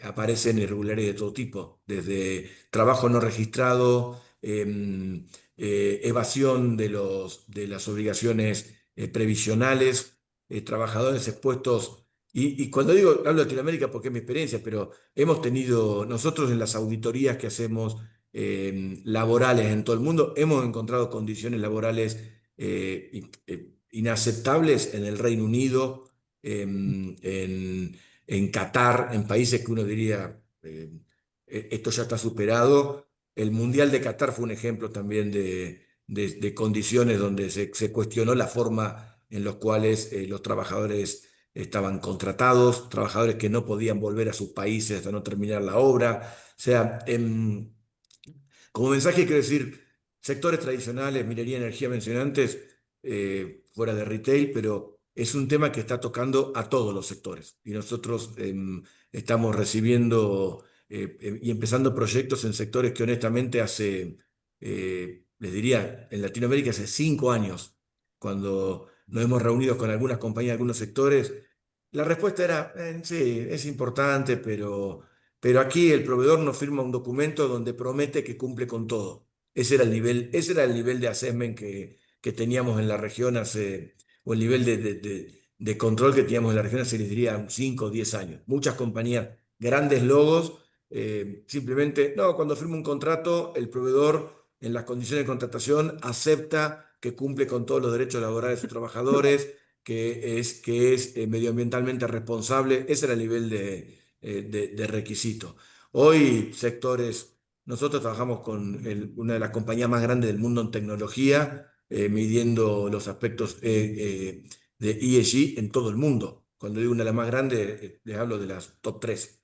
aparecen irregularidades de todo tipo, desde trabajo no registrado, evasión de las obligaciones previsionales, trabajadores expuestos. Y cuando hablo de Latinoamérica porque es mi experiencia, pero hemos tenido, nosotros en las auditorías que hacemos laborales en todo el mundo, hemos encontrado condiciones laborales inaceptables en el Reino Unido, en Qatar, en países que uno diría, esto ya está superado. El Mundial de Qatar fue un ejemplo también de condiciones donde se cuestionó la forma en las cuales los trabajadores estaban contratados, trabajadores que no podían volver a sus países hasta no terminar la obra. O sea, como mensaje quiero decir, sectores tradicionales, minería, energía mencioné antes, fuera de retail, pero es un tema que está tocando a todos los sectores. Y nosotros estamos recibiendo y empezando proyectos en sectores que honestamente les diría, en Latinoamérica hace 5 años, cuando nos hemos reunido con algunas compañías, algunos sectores, la respuesta era, sí, es importante, pero aquí el proveedor nos firma un documento donde promete que cumple con todo. Ese era el nivel de assessment que teníamos en la región hace o el nivel de control que teníamos en la región, se les diría 5 o 10 años. Muchas compañías, grandes logos, simplemente, no, cuando firma un contrato, el proveedor en las condiciones de contratación acepta que cumple con todos los derechos laborales de sus trabajadores, que es medioambientalmente responsable. Ese era el nivel de requisito. Hoy, nosotros trabajamos con una de las compañías más grandes del mundo en tecnología, midiendo los aspectos de ESG en todo el mundo. Cuando digo una de las más grandes, les hablo de las top 3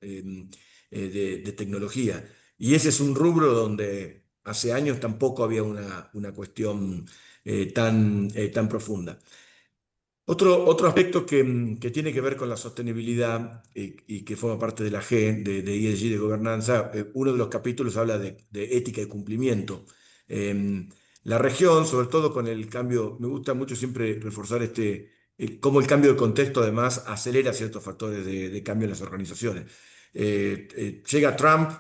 de tecnología. Y ese es un rubro donde hace años tampoco había una cuestión tan profunda. Otro aspecto que tiene que ver con la sostenibilidad y que forma parte de la G, de ESG, de gobernanza, uno de los capítulos habla de ética y cumplimiento. La región, sobre todo con el cambio, me gusta mucho siempre reforzar cómo el cambio de contexto además acelera ciertos factores de cambio en las organizaciones. Llega Trump,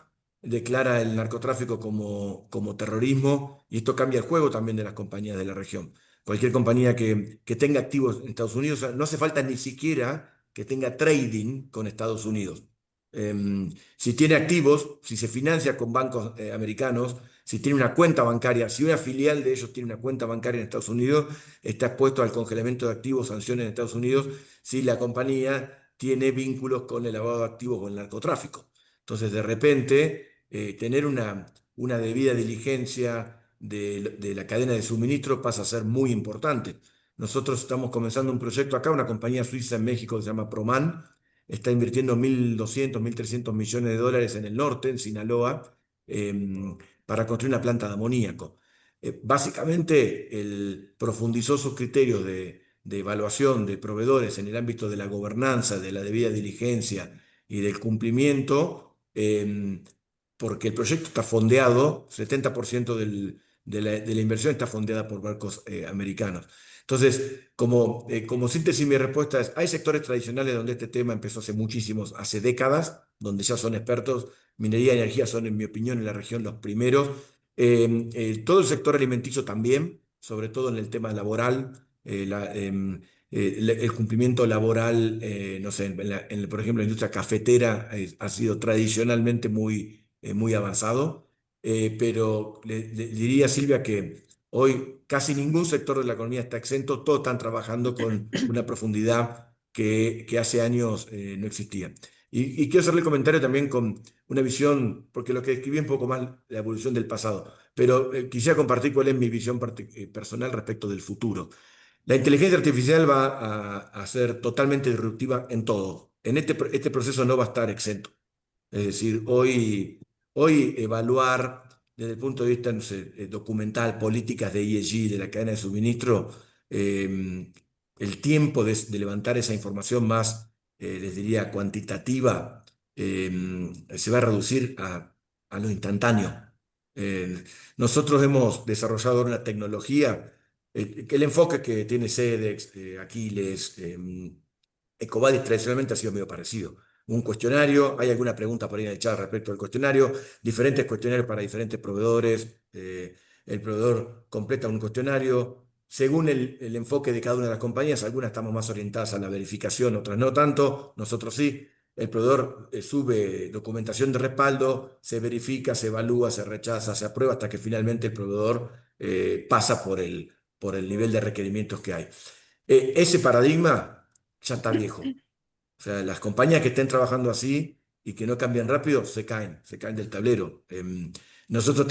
declara el narcotráfico como terrorismo y esto cambia el juego también de las compañías de la región. Cualquier compañía que tenga activos en Estados Unidos, o sea, no hace falta ni siquiera que tenga trading con Estados Unidos. Si tiene activos, si se financia con bancos americanos, si tiene una cuenta bancaria, si una filial de ellos tiene una cuenta bancaria en Estados Unidos, está expuesto al congelamiento de activos, sanciones en Estados Unidos, si la compañía tiene vínculos con el lavado de activos o el narcotráfico. Entonces, de repente, tener una debida diligencia de la cadena de suministro pasa a ser muy importante. Nosotros estamos comenzando un proyecto acá, una compañía suiza en México que se llama Proman, está invirtiendo 1.200, 1.300 millones de dólares en el norte, en Sinaloa, para construir una planta de amoníaco. Básicamente, él profundizó sus criterios de evaluación de proveedores en el ámbito de la gobernanza, de la debida diligencia y del cumplimiento, porque el proyecto está fondeado, 70% de la inversión está fondeada por barcos americanos. Entonces, como síntesis, mi respuesta es, hay sectores tradicionales donde este tema empezó hace décadas, donde ya son expertos. Minería y energía son, en mi opinión, en la región los primeros. Todo el sector alimenticio también, sobre todo en el tema laboral, el cumplimiento laboral, no sé, por ejemplo, la industria cafetera ha sido tradicionalmente muy avanzado, pero le diría a Silvia que hoy casi ningún sector de la economía está exento, todos están trabajando con una profundidad que hace años no existía. Y quiero hacerle comentario también con una visión, porque lo que describí es un poco más la evolución del pasado, pero quisiera compartir cuál es mi visión personal respecto del futuro. La inteligencia artificial va a ser totalmente disruptiva en todo. Este proceso no va a estar exento. Es decir, hoy evaluar desde el punto de vista, no sé, documental, políticas de ESG, de la cadena de suministro, el tiempo de levantar esa información más, les diría, cuantitativa, se va a reducir a lo instantáneo. Eh, Nosotros hemos desarrollado una tecnología, que el enfoque que tiene SEDEX, Aquiles, Ecovadis tradicionalmente ha sido medio parecido. Un cuestionario, hay alguna pregunta por ahí en el chat respecto al cuestionario, diferentes cuestionarios para diferentes proveedores, el proveedor completa un cuestionario, según el enfoque de cada una de las compañías, algunas estamos más orientadas a la verificación, otras no tanto, nosotros sí, el proveedor sube documentación de respaldo, se verifica, se evalúa, se rechaza, se aprueba, hasta que finalmente el proveedor pasa por el nivel de requerimientos que hay. Ese paradigma ya está viejo. O sea, las compañías que estén trabajando así y que no cambian rápido se caen del tablero. Nosotros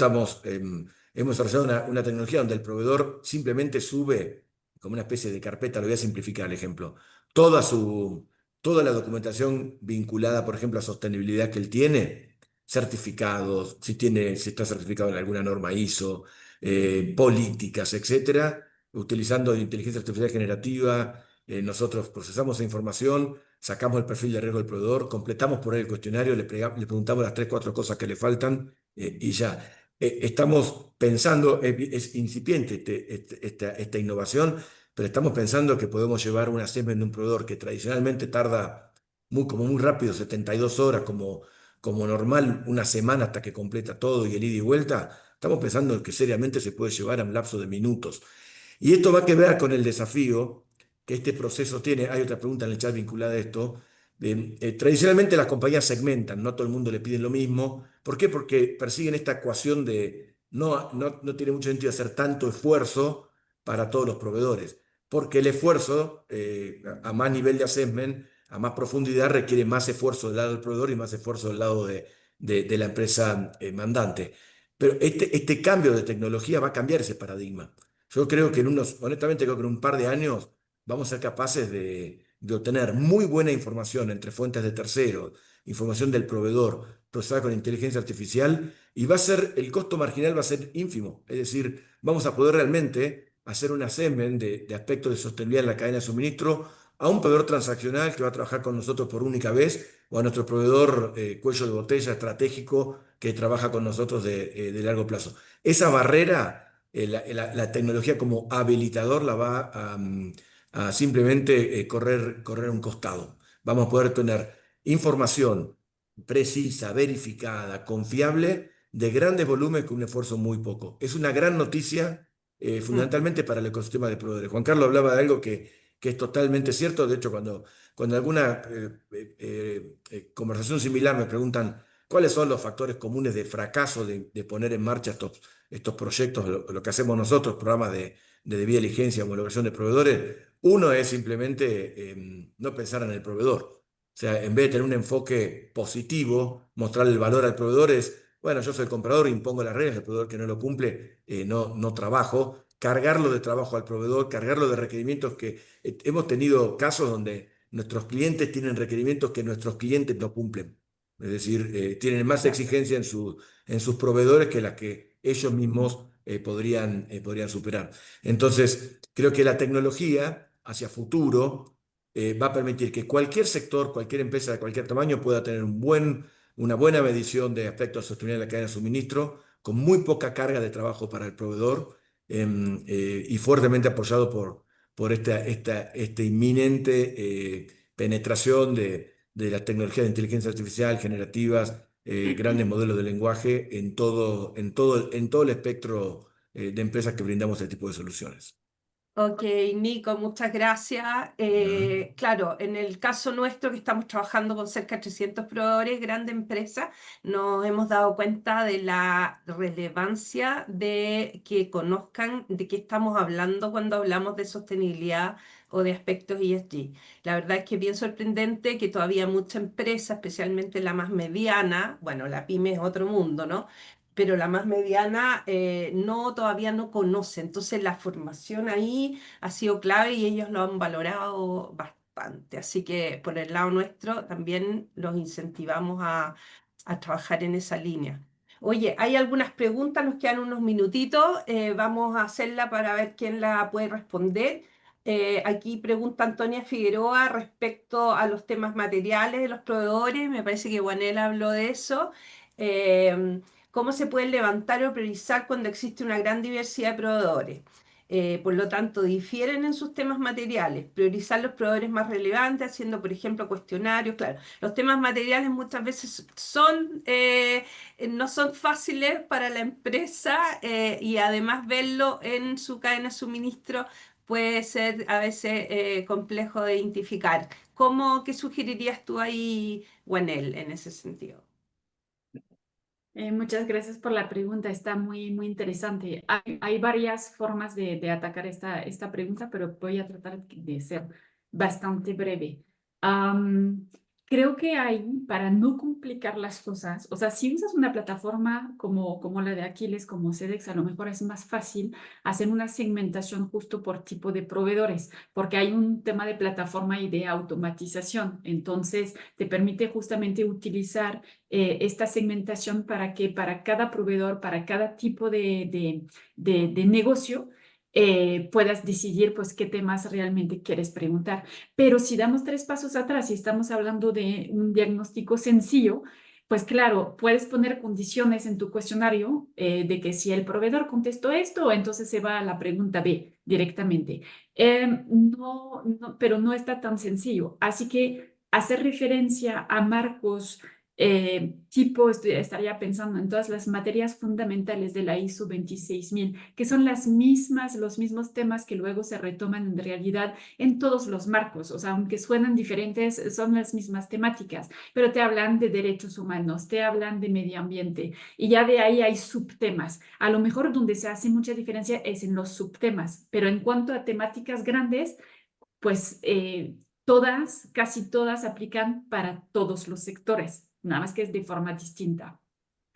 hemos desarrollado una tecnología donde el proveedor simplemente sube como una especie de carpeta, lo voy a simplificar el ejemplo, toda la documentación vinculada, por ejemplo, a sostenibilidad que él tiene, certificados, si está certificado en alguna norma ISO, políticas, etcétera, utilizando inteligencia artificial generativa. Nosotros procesamos esa información, sacamos el perfil de riesgo del proveedor, completamos por él el cuestionario, le preguntamos las 3, 4 cosas que le faltan y ya. Estamos pensando, es incipiente esta innovación, pero estamos pensando que podemos llevar un assessment de un proveedor que tradicionalmente tarda como muy rápido, 72 horas, como normal, una semana hasta que completa todo y el ida y vuelta. Estamos pensando que seriamente se puede llevar a un lapso de minutos. Y esto va a quedar con el desafío que este proceso tiene. Hay otra pregunta en el chat vinculada a esto. Tradicionalmente las compañías segmentan, no a todo el mundo le piden lo mismo. ¿Por qué? Porque persiguen esta ecuación de no tiene mucho sentido hacer tanto esfuerzo para todos los proveedores, porque el esfuerzo a más nivel de assessment, a más profundidad, requiere más esfuerzo del lado del proveedor y más esfuerzo del lado de la empresa mandante. Pero este cambio de tecnología va a cambiar ese paradigma. Yo creo que honestamente creo que en un par de años vamos a ser capaces de obtener muy buena información entre fuentes de terceros, información del proveedor, procesada con inteligencia artificial, y el costo marginal va a ser ínfimo. Es decir, vamos a poder realmente hacer un assessment de aspectos de sostenibilidad en la cadena de suministro a un proveedor transaccional que va a trabajar con nosotros por única vez, o a nuestro proveedor cuello de botella estratégico que trabaja con nosotros de largo plazo. Esa barrera, la tecnología como habilitador la va a simplemente correr a un costado. Vamos a poder tener información precisa, verificada, confiable, de grandes volúmenes con un esfuerzo muy poco. Es una gran noticia, fundamentalmente para el ecosistema de proveedores. Juan Carlos hablaba de algo que es totalmente cierto. De hecho, cuando alguna conversación similar me preguntan cuáles son los factores comunes de fracaso de poner en marcha estos proyectos, lo que hacemos nosotros, programas de debida diligencia, homologación de proveedores, uno es simplemente no pensar en el proveedor. O sea, en vez de tener un enfoque positivo, mostrarle el valor al proveedor es, bueno, yo soy el comprador, impongo las reglas, el proveedor que no lo cumple, no trabajo, cargarlo de trabajo al proveedor, cargarlo de requerimientos que hemos tenido casos donde nuestros clientes tienen requerimientos que nuestros clientes no cumplen. Es decir, tienen más exigencia en sus proveedores que las que ellos mismos podrían superar. Entonces, creo que la tecnología hacia futuro va a permitir que cualquier sector, cualquier empresa de cualquier tamaño pueda tener una buena medición de aspectos sostenibles de la cadena de suministro, con muy poca carga de trabajo para el proveedor y fuertemente apoyado por esta inminente penetración de las tecnologías de inteligencia artificial, generativas, grandes modelos de lenguaje en todo el espectro de empresas que brindamos este tipo de soluciones. Ok, Nico, muchas gracias. Claro, en el caso nuestro que estamos trabajando con cerca de 300 proveedores, grandes empresas, nos hemos dado cuenta de la relevancia de que conozcan de qué estamos hablando cuando hablamos de sostenibilidad o de aspectos ESG. La verdad es que es bien sorprendente que todavía mucha empresa, especialmente la más mediana, bueno, la pyme es otro mundo, ¿no? Pero la más mediana todavía no conoce. Entonces la formación ahí ha sido clave y ellos lo han valorado bastante. Así que por el lado nuestro también los incentivamos a trabajar en esa línea. Oye, hay algunas preguntas, nos quedan unos minutitos, vamos a hacerla para ver quién la puede responder. Aquí pregunta Antonia Figueroa respecto a los temas materiales de los proveedores, me parece que Juanel habló de eso. Eh, ¿Cómo se pueden levantar o priorizar cuando existe una gran diversidad de proveedores? Por lo tanto, difieren en sus temas materiales. Priorizar los proveedores más relevantes, haciendo, por ejemplo, cuestionarios. Claro, los temas materiales muchas veces no son fáciles para la empresa y además verlo en su cadena de suministro puede ser a veces complejo de identificar. ¿Qué sugerirías tú ahí, Wanel, en ese sentido? Muchas gracias por la pregunta, está muy interesante. Hay varias formas de atacar esta pregunta, pero voy a tratar de ser bastante breve. Creo que para no complicar las cosas, o sea, si usas una plataforma como la de Aquiles, como Sedex, a lo mejor es más fácil hacer una segmentación justo por tipo de proveedores, porque hay un tema de plataforma y de automatización. Entonces, te permite justamente utilizar esta segmentación para que para cada proveedor, para cada tipo de negocio, puedas decidir pues qué temas realmente quieres preguntar. Pero si damos 3 pasos atrás y estamos hablando de un diagnóstico sencillo, pues claro, puedes poner condiciones en tu cuestionario de que si el proveedor contestó esto, entonces se va a la pregunta B directamente. Pero no está tan sencillo. Así que hacer referencia a marcos Estaría pensando en todas las materias fundamentales de la ISO 26000, que son los mismos temas que luego se retoman en realidad en todos los marcos. O sea, aunque suenan diferentes, son las mismas temáticas, pero te hablan de derechos humanos, te hablan de medio ambiente, y ya de ahí hay subtemas. A lo mejor donde se hace mucha diferencia es en los subtemas, pero en cuanto a temáticas grandes, pues casi todas aplican para todos los sectores, nada más que es de forma distinta.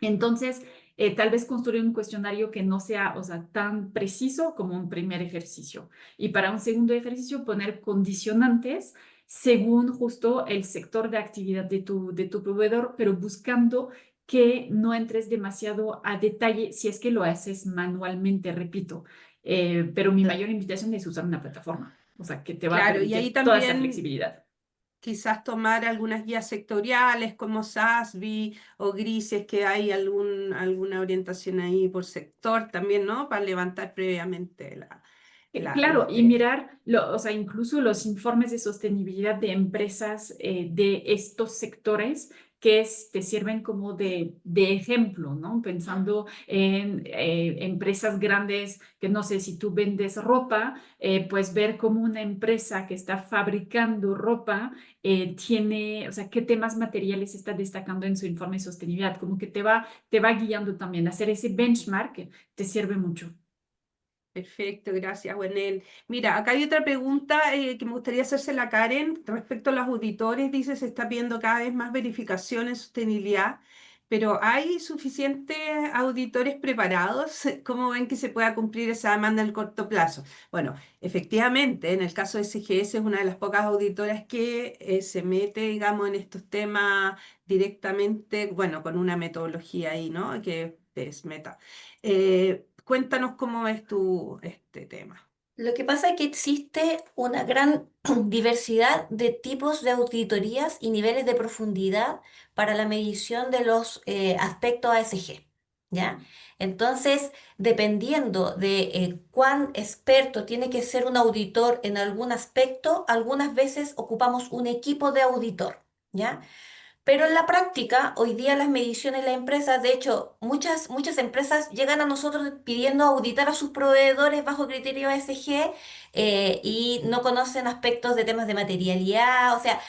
Entonces, tal vez construir un cuestionario que no sea, o sea, tan preciso como un primer ejercicio. Y para un segundo ejercicio, poner condicionantes según justo el sector de actividad de tu proveedor, pero buscando que no entres demasiado a detalle si es que lo haces manualmente, repito. Pero mi mayor invitación es usar una plataforma, o sea, que te va a Claro, y ahí permitir toda esa también flexibilidad. quizás tomar algunas guías sectoriales como SASB o Grises, que hay alguna orientación ahí por sector también, ¿no? Para levantar previamente Claro, y el- mirar, o sea, incluso los informes de sostenibilidad de empresas de estos sectores te sirven como de ejemplo, ¿no? Pensando en empresas grandes, que no sé, si tú vendes ropa, pues ver cómo una empresa que está fabricando ropa tiene, o sea, qué temas materiales está destacando en su informe de sostenibilidad, como que te va guiando también. Hacer ese benchmark te sirve mucho. Perfecto, gracias, Wenel. Mira, acá hay otra pregunta que me gustaría hacerse la Karen respecto a los auditores. Dice, se está pidiendo cada vez más verificación en sostenibilidad, pero ¿hay suficientes auditores preparados? ¿Cómo ven que se pueda cumplir esa demanda en el corto plazo? Bueno, efectivamente, en el caso de SGS es una de las pocas auditoras que se mete, digamos, en estos temas directamente, bueno, con una metodología ahí, ¿no? Que es Meta. Cuéntanos cómo ves tú este tema. Lo que pasa es que existe una gran diversidad de tipos de auditorías y niveles de profundidad para la medición de los aspectos ASG, ¿ya? Entonces, dependiendo de cuán experto tiene que ser un auditor en algún aspecto, algunas veces ocupamos un equipo de auditor, ¿ya? Pero en la práctica, hoy día las mediciones de las empresas, de hecho, muchas empresas llegan a nosotros pidiendo auditar a sus proveedores bajo criterios ESG y no conocen aspectos de temas de materialidad. O sea,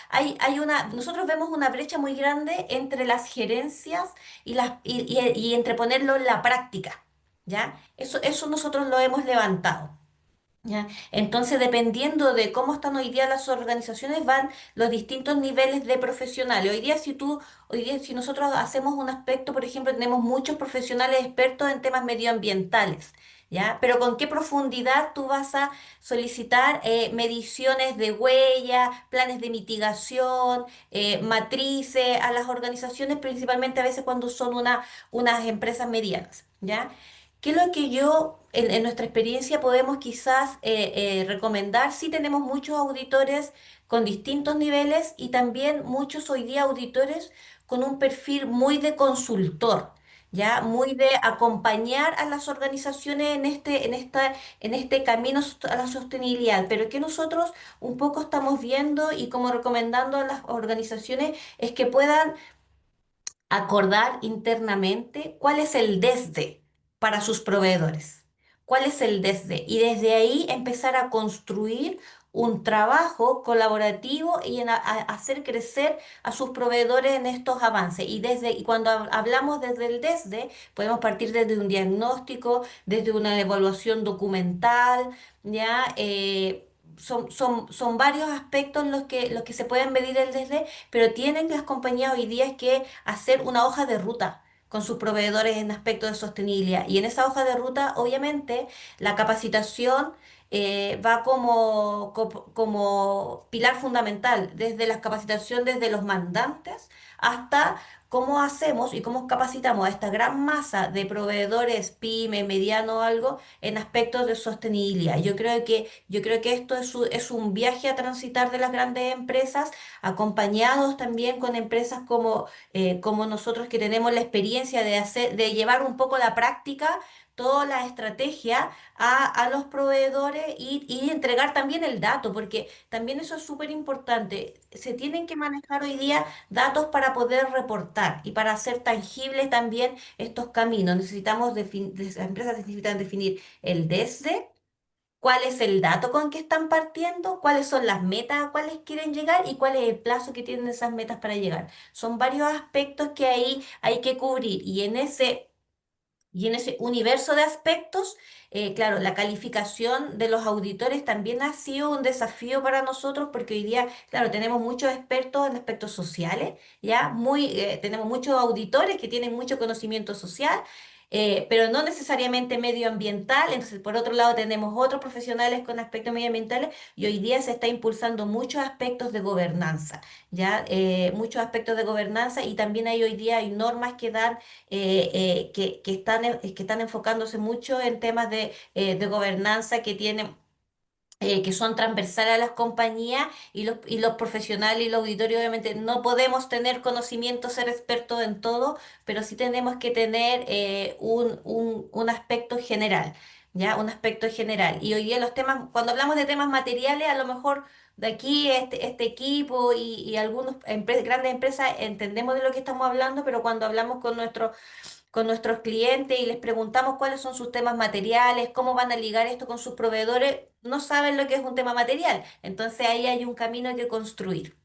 nosotros vemos una brecha muy grande entre las gerencias y entre ponerlo en la práctica, ¿ya? Eso nosotros lo hemos levantado. ¿Ya? Entonces, dependiendo de cómo están hoy día las organizaciones, van los distintos niveles de profesionales. Hoy día, si nosotros hacemos un aspecto, por ejemplo, tenemos muchos profesionales expertos en temas medioambientales, ¿ya? Pero ¿con qué profundidad tú vas a solicitar mediciones de huella, planes de mitigación, matrices a las organizaciones, principalmente a veces cuando son unas empresas medianas, ¿ya? ¿Qué es lo que en nuestra experiencia podemos quizás recomendar? Sí tenemos muchos auditores con distintos niveles y también muchos hoy día auditores con un perfil muy de consultor, ¿ya? Muy de acompañar a las organizaciones en este camino a la sostenibilidad, pero que nosotros un poco estamos viendo y como recomendando a las organizaciones es que puedan acordar internamente cuál es el desde para sus proveedores, cuál es el desde, y desde ahí empezar a construir un trabajo colaborativo y hacer crecer a sus proveedores en estos avances. Y cuando hablamos desde el desde, podemos partir desde un diagnóstico, desde una evaluación documental, ¿ya? Son varios aspectos los que se pueden medir el desde, pero tienen las compañías hoy día que hacer una hoja de ruta con sus proveedores en aspectos de sostenibilidad. Y en esa hoja de ruta, obviamente, la capacitación va como pilar fundamental, desde la capacitación desde los mandantes hasta cómo hacemos y cómo capacitamos a esta gran masa de proveedores, pyme, mediano o algo, en aspectos de sostenibilidad. Yo creo que esto es un viaje a transitar de las grandes empresas, acompañados también con empresas como nosotros que tenemos la experiencia de llevar un poco la práctica toda la estrategia a los proveedores y entregar también el dato, porque también eso es súper importante. Se tienen que manejar hoy día datos para poder reportar y para hacer tangibles también estos caminos. Las empresas necesitan definir el desde, cuál es el dato con que están partiendo, cuáles son las metas a cuáles quieren llegar y cuál es el plazo que tienen esas metas para llegar. Son varios aspectos que ahí hay que cubrir y en ese universo de aspectos, claro, la calificación de los auditores también ha sido un desafío para nosotros porque hoy día, claro, tenemos muchos expertos en aspectos sociales, ¿ya? Tenemos muchos auditores que tienen mucho conocimiento social. Pero no necesariamente medioambiental, entonces por otro lado tenemos otros profesionales con aspectos medioambientales y hoy día se está impulsando muchos aspectos de gobernanza, ¿ya? Muchos aspectos de gobernanza y también hoy día hay normas que dan que están enfocándose mucho en temas de gobernanza que son transversales a las compañías y los profesionales y los auditorios obviamente no podemos tener conocimiento, ser expertos en todo, pero sí tenemos que tener un aspecto general, ¿ya? Un aspecto general. Y hoy día los temas, cuando hablamos de temas materiales, a lo mejor de aquí este equipo y algunas grandes empresas entendemos de lo que estamos hablando, pero cuando hablamos con nuestros clientes y les preguntamos cuáles son sus temas materiales, cómo van a ligar esto con sus proveedores, no saben lo que es un tema material. Entonces ahí hay un camino que construir.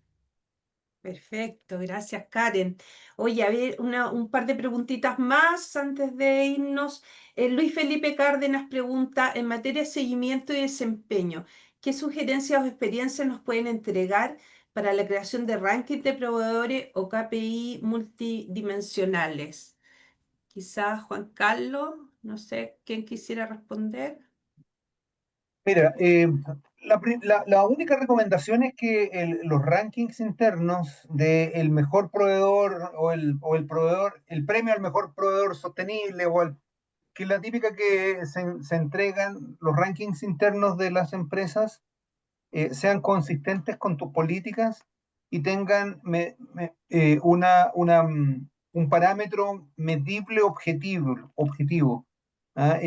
Perfecto, gracias Karen. Oye, a ver, un par de preguntitas más antes de irnos. Luis Felipe Cárdenas pregunta, en materia de seguimiento y desempeño, ¿qué sugerencias o experiencias nos pueden entregar para la creación de ranking de proveedores o KPI multidimensionales? Quizás Juan Carlos, no sé quién quisiera responder. Mira, la única recomendación es que los rankings internos del mejor proveedor o el proveedor, el premio al mejor proveedor sostenible que es la típica que se entregan los rankings internos de las empresas, sean consistentes con tus políticas y tengan un parámetro medible objetivo. ¿Ah?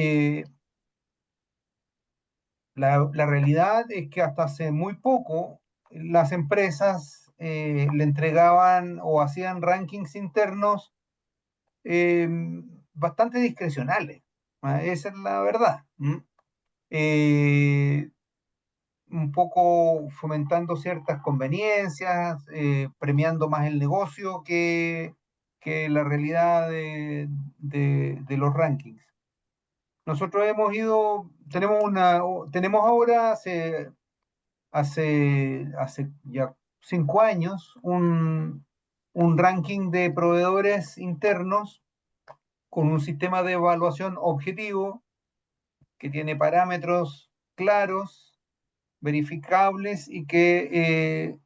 La realidad es que hasta hace muy poco las empresas le entregaban o hacían rankings internos eh, bastante discrecionales. Esa es la verdad. Eh, un poco fomentando ciertas conveniencias, premiando más el negocio que la realidad de los rankings. Nosotros tenemos ahora hace ya 5 años un ranking de proveedores internos con un sistema de evaluación objetivo que tiene parámetros claros, verificables y que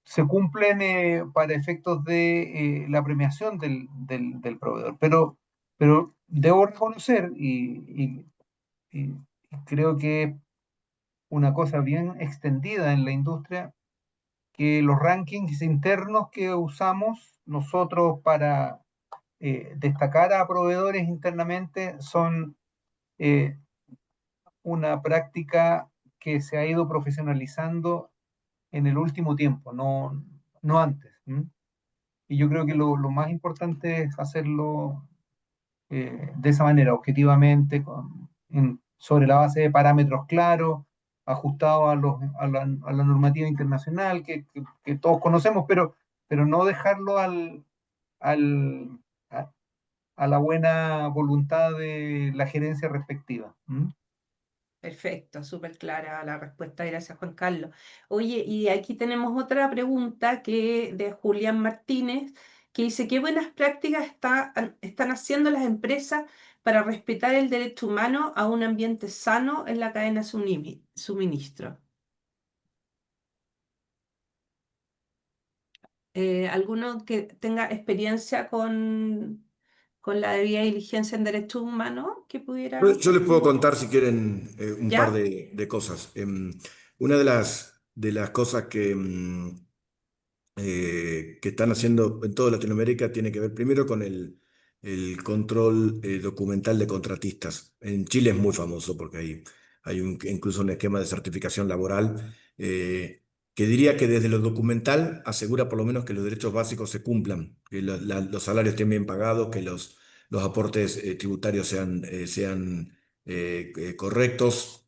se cumplen para efectos de la premiación del proveedor. Pero debo reconocer, y creo que una cosa bien extendida en la industria, que los rankings internos que usamos nosotros para destacar a proveedores internamente son eh, una práctica que se ha ido profesionalizando en el último tiempo, no antes. Y yo creo que lo más importante es hacerlo de esa manera, objetivamente, sobre la base de parámetros claros, ajustados a la normativa internacional que todos conocemos, pero no dejarlo al, a, a la buena voluntad de la gerencia respectiva. Perfecto, súper clara la respuesta, gracias Juan Carlos. Oye, y aquí tenemos otra pregunta que de Julián Martínez, que dice, ¿qué buenas prácticas están haciendo las empresas para respetar el derecho humano a un ambiente sano en la cadena suministro? ¿Alguno que tenga experiencia con la debida diligencia en derechos humanos que pudiera Yo les puedo responder? contar, si quieren, un par ¿Ya? de cosas. Una de las cosas que están haciendo en toda Latinoamérica tiene que ver primero con el control documental de contratistas. En Chile es muy famoso porque hay incluso un esquema de certificación laboral que diría que desde lo documental asegura por lo menos que los derechos básicos se cumplan, que los salarios estén bien pagados, que los aportes tributarios sean correctos.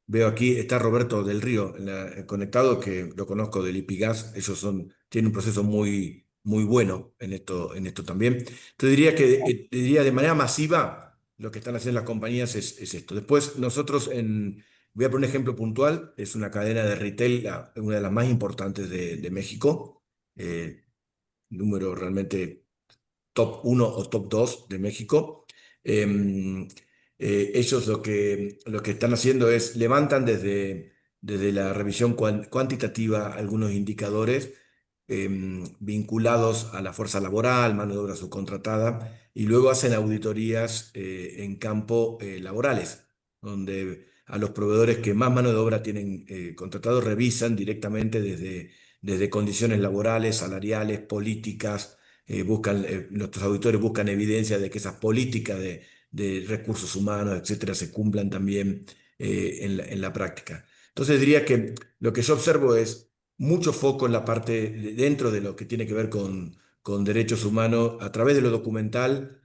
Veo aquí, está Roberto del Río conectado, que lo conozco del IPIGAS. Ellos tienen un proceso muy bueno en esto también. Te diría diría de manera masiva lo que están haciendo las compañías es esto. Después nosotros voy a poner un ejemplo puntual, es una cadena de retail, una de las más importantes de México, número realmente top 1 o top 2 de México. Em, Ellos lo que están haciendo es levantan desde la revisión cuantitativa algunos indicadores vinculados a la fuerza laboral, mano de obra subcontratada, y luego hacen auditorías en campo laborales, donde a los proveedores que más mano de obra tienen contratados revisan directamente desde condiciones laborales, salariales, políticas. Nuestros auditores buscan evidencia de que esas políticas de recursos humanos, etcétera, se cumplan también en la práctica. Entonces diría que lo que yo observo es mucho foco en la parte dentro de lo que tiene que ver con derechos humanos a través de lo documental,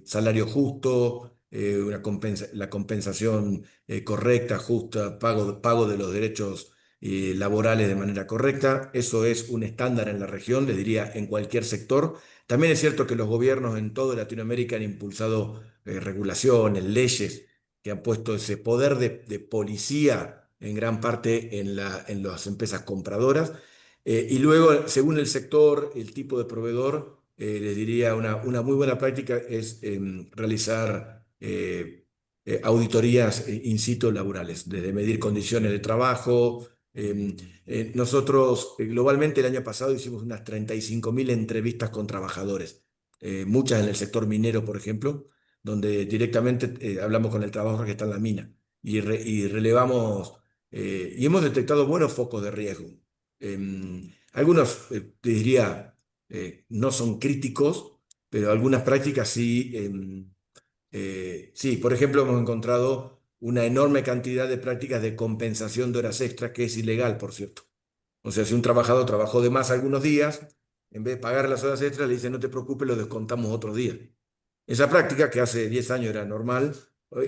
salario justo, la compensación correcta, justa, pago de los derechos laborales de manera correcta. Eso es un estándar en la región, les diría, en cualquier sector. También es cierto que los gobiernos en toda Latinoamérica han impulsado regulaciones, leyes que han puesto ese poder de policía en gran parte en las empresas compradoras. Y luego, según el sector, el tipo de proveedor, les diría una muy buena práctica es realizar auditorías in situ laborales, desde medir condiciones de trabajo. Nosotros globalmente el año pasado hicimos unas 35.000 entrevistas con trabajadores, muchas en el sector minero, por ejemplo, donde directamente hablamos con el trabajador que está en la mina y relevamos y hemos detectado buenos focos de riesgo. Algunos, te diría, no son críticos, pero algunas prácticas sí. Sí, por ejemplo, hemos encontrado una enorme cantidad de prácticas de compensación de horas extras, que es ilegal, por cierto. O sea, si un trabajador trabajó de más algunos días, en vez de pagar las horas extras, le dicen no te preocupes, lo descontamos otro día. Esa práctica, que hace 10 años era normal,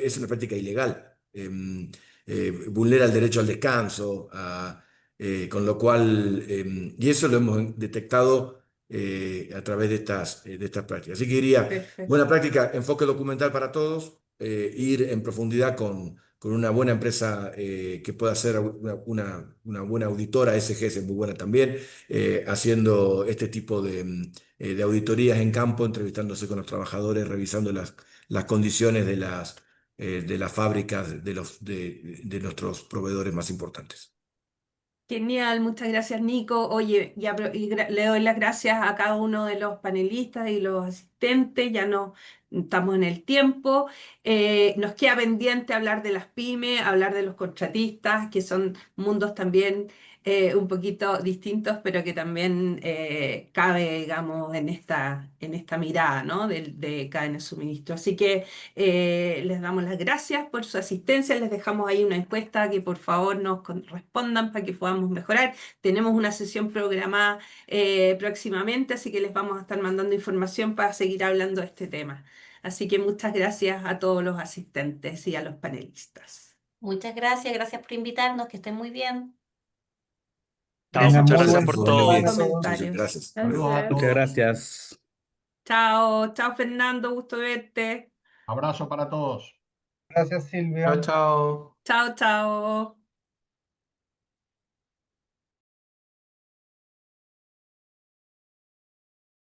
es una práctica ilegal. Vulnera el derecho al descanso, con lo cual, y eso lo hemos detectado a través de estas prácticas. Así que diría, Perfecto. buena práctica, enfoque documental para todos, ir en profundidad con una buena empresa que pueda ser una buena auditora. SGS es muy buena también, haciendo este tipo de auditorías en campo, entrevistándose con los trabajadores, revisando las condiciones de las fábricas de nuestros proveedores más importantes. Genial, muchas gracias, Nico. Oye, le doy las gracias a cada uno de los panelistas y los asistentes. Ya no estamos en el tiempo. Nos queda pendiente hablar de las pymes, hablar de los contratistas, que son mundos también un poquito distintos, pero que también cabe, digamos, en esta mirada, ¿no? de cadena de suministro. Así que les damos las gracias por su asistencia. Les dejamos ahí una encuesta que por favor nos respondan para que podamos mejorar. Tenemos una sesión programada próximamente, así que les vamos a estar mandando información para seguir hablando de este tema. Así que muchas gracias a todos los asistentes y a los panelistas. Muchas gracias, gracias por invitarnos, que estén muy bien. Gracias Tengan por muy sus Muchas gracias por buen todo. fin de semana a todos. comentarios. Gracias. Saludos a Gracias. todos. Muchas gracias. Chao, chao Fernando, gusto verte. Abrazo para todos. Gracias, Silvia. Chao, chao. Chao, chao.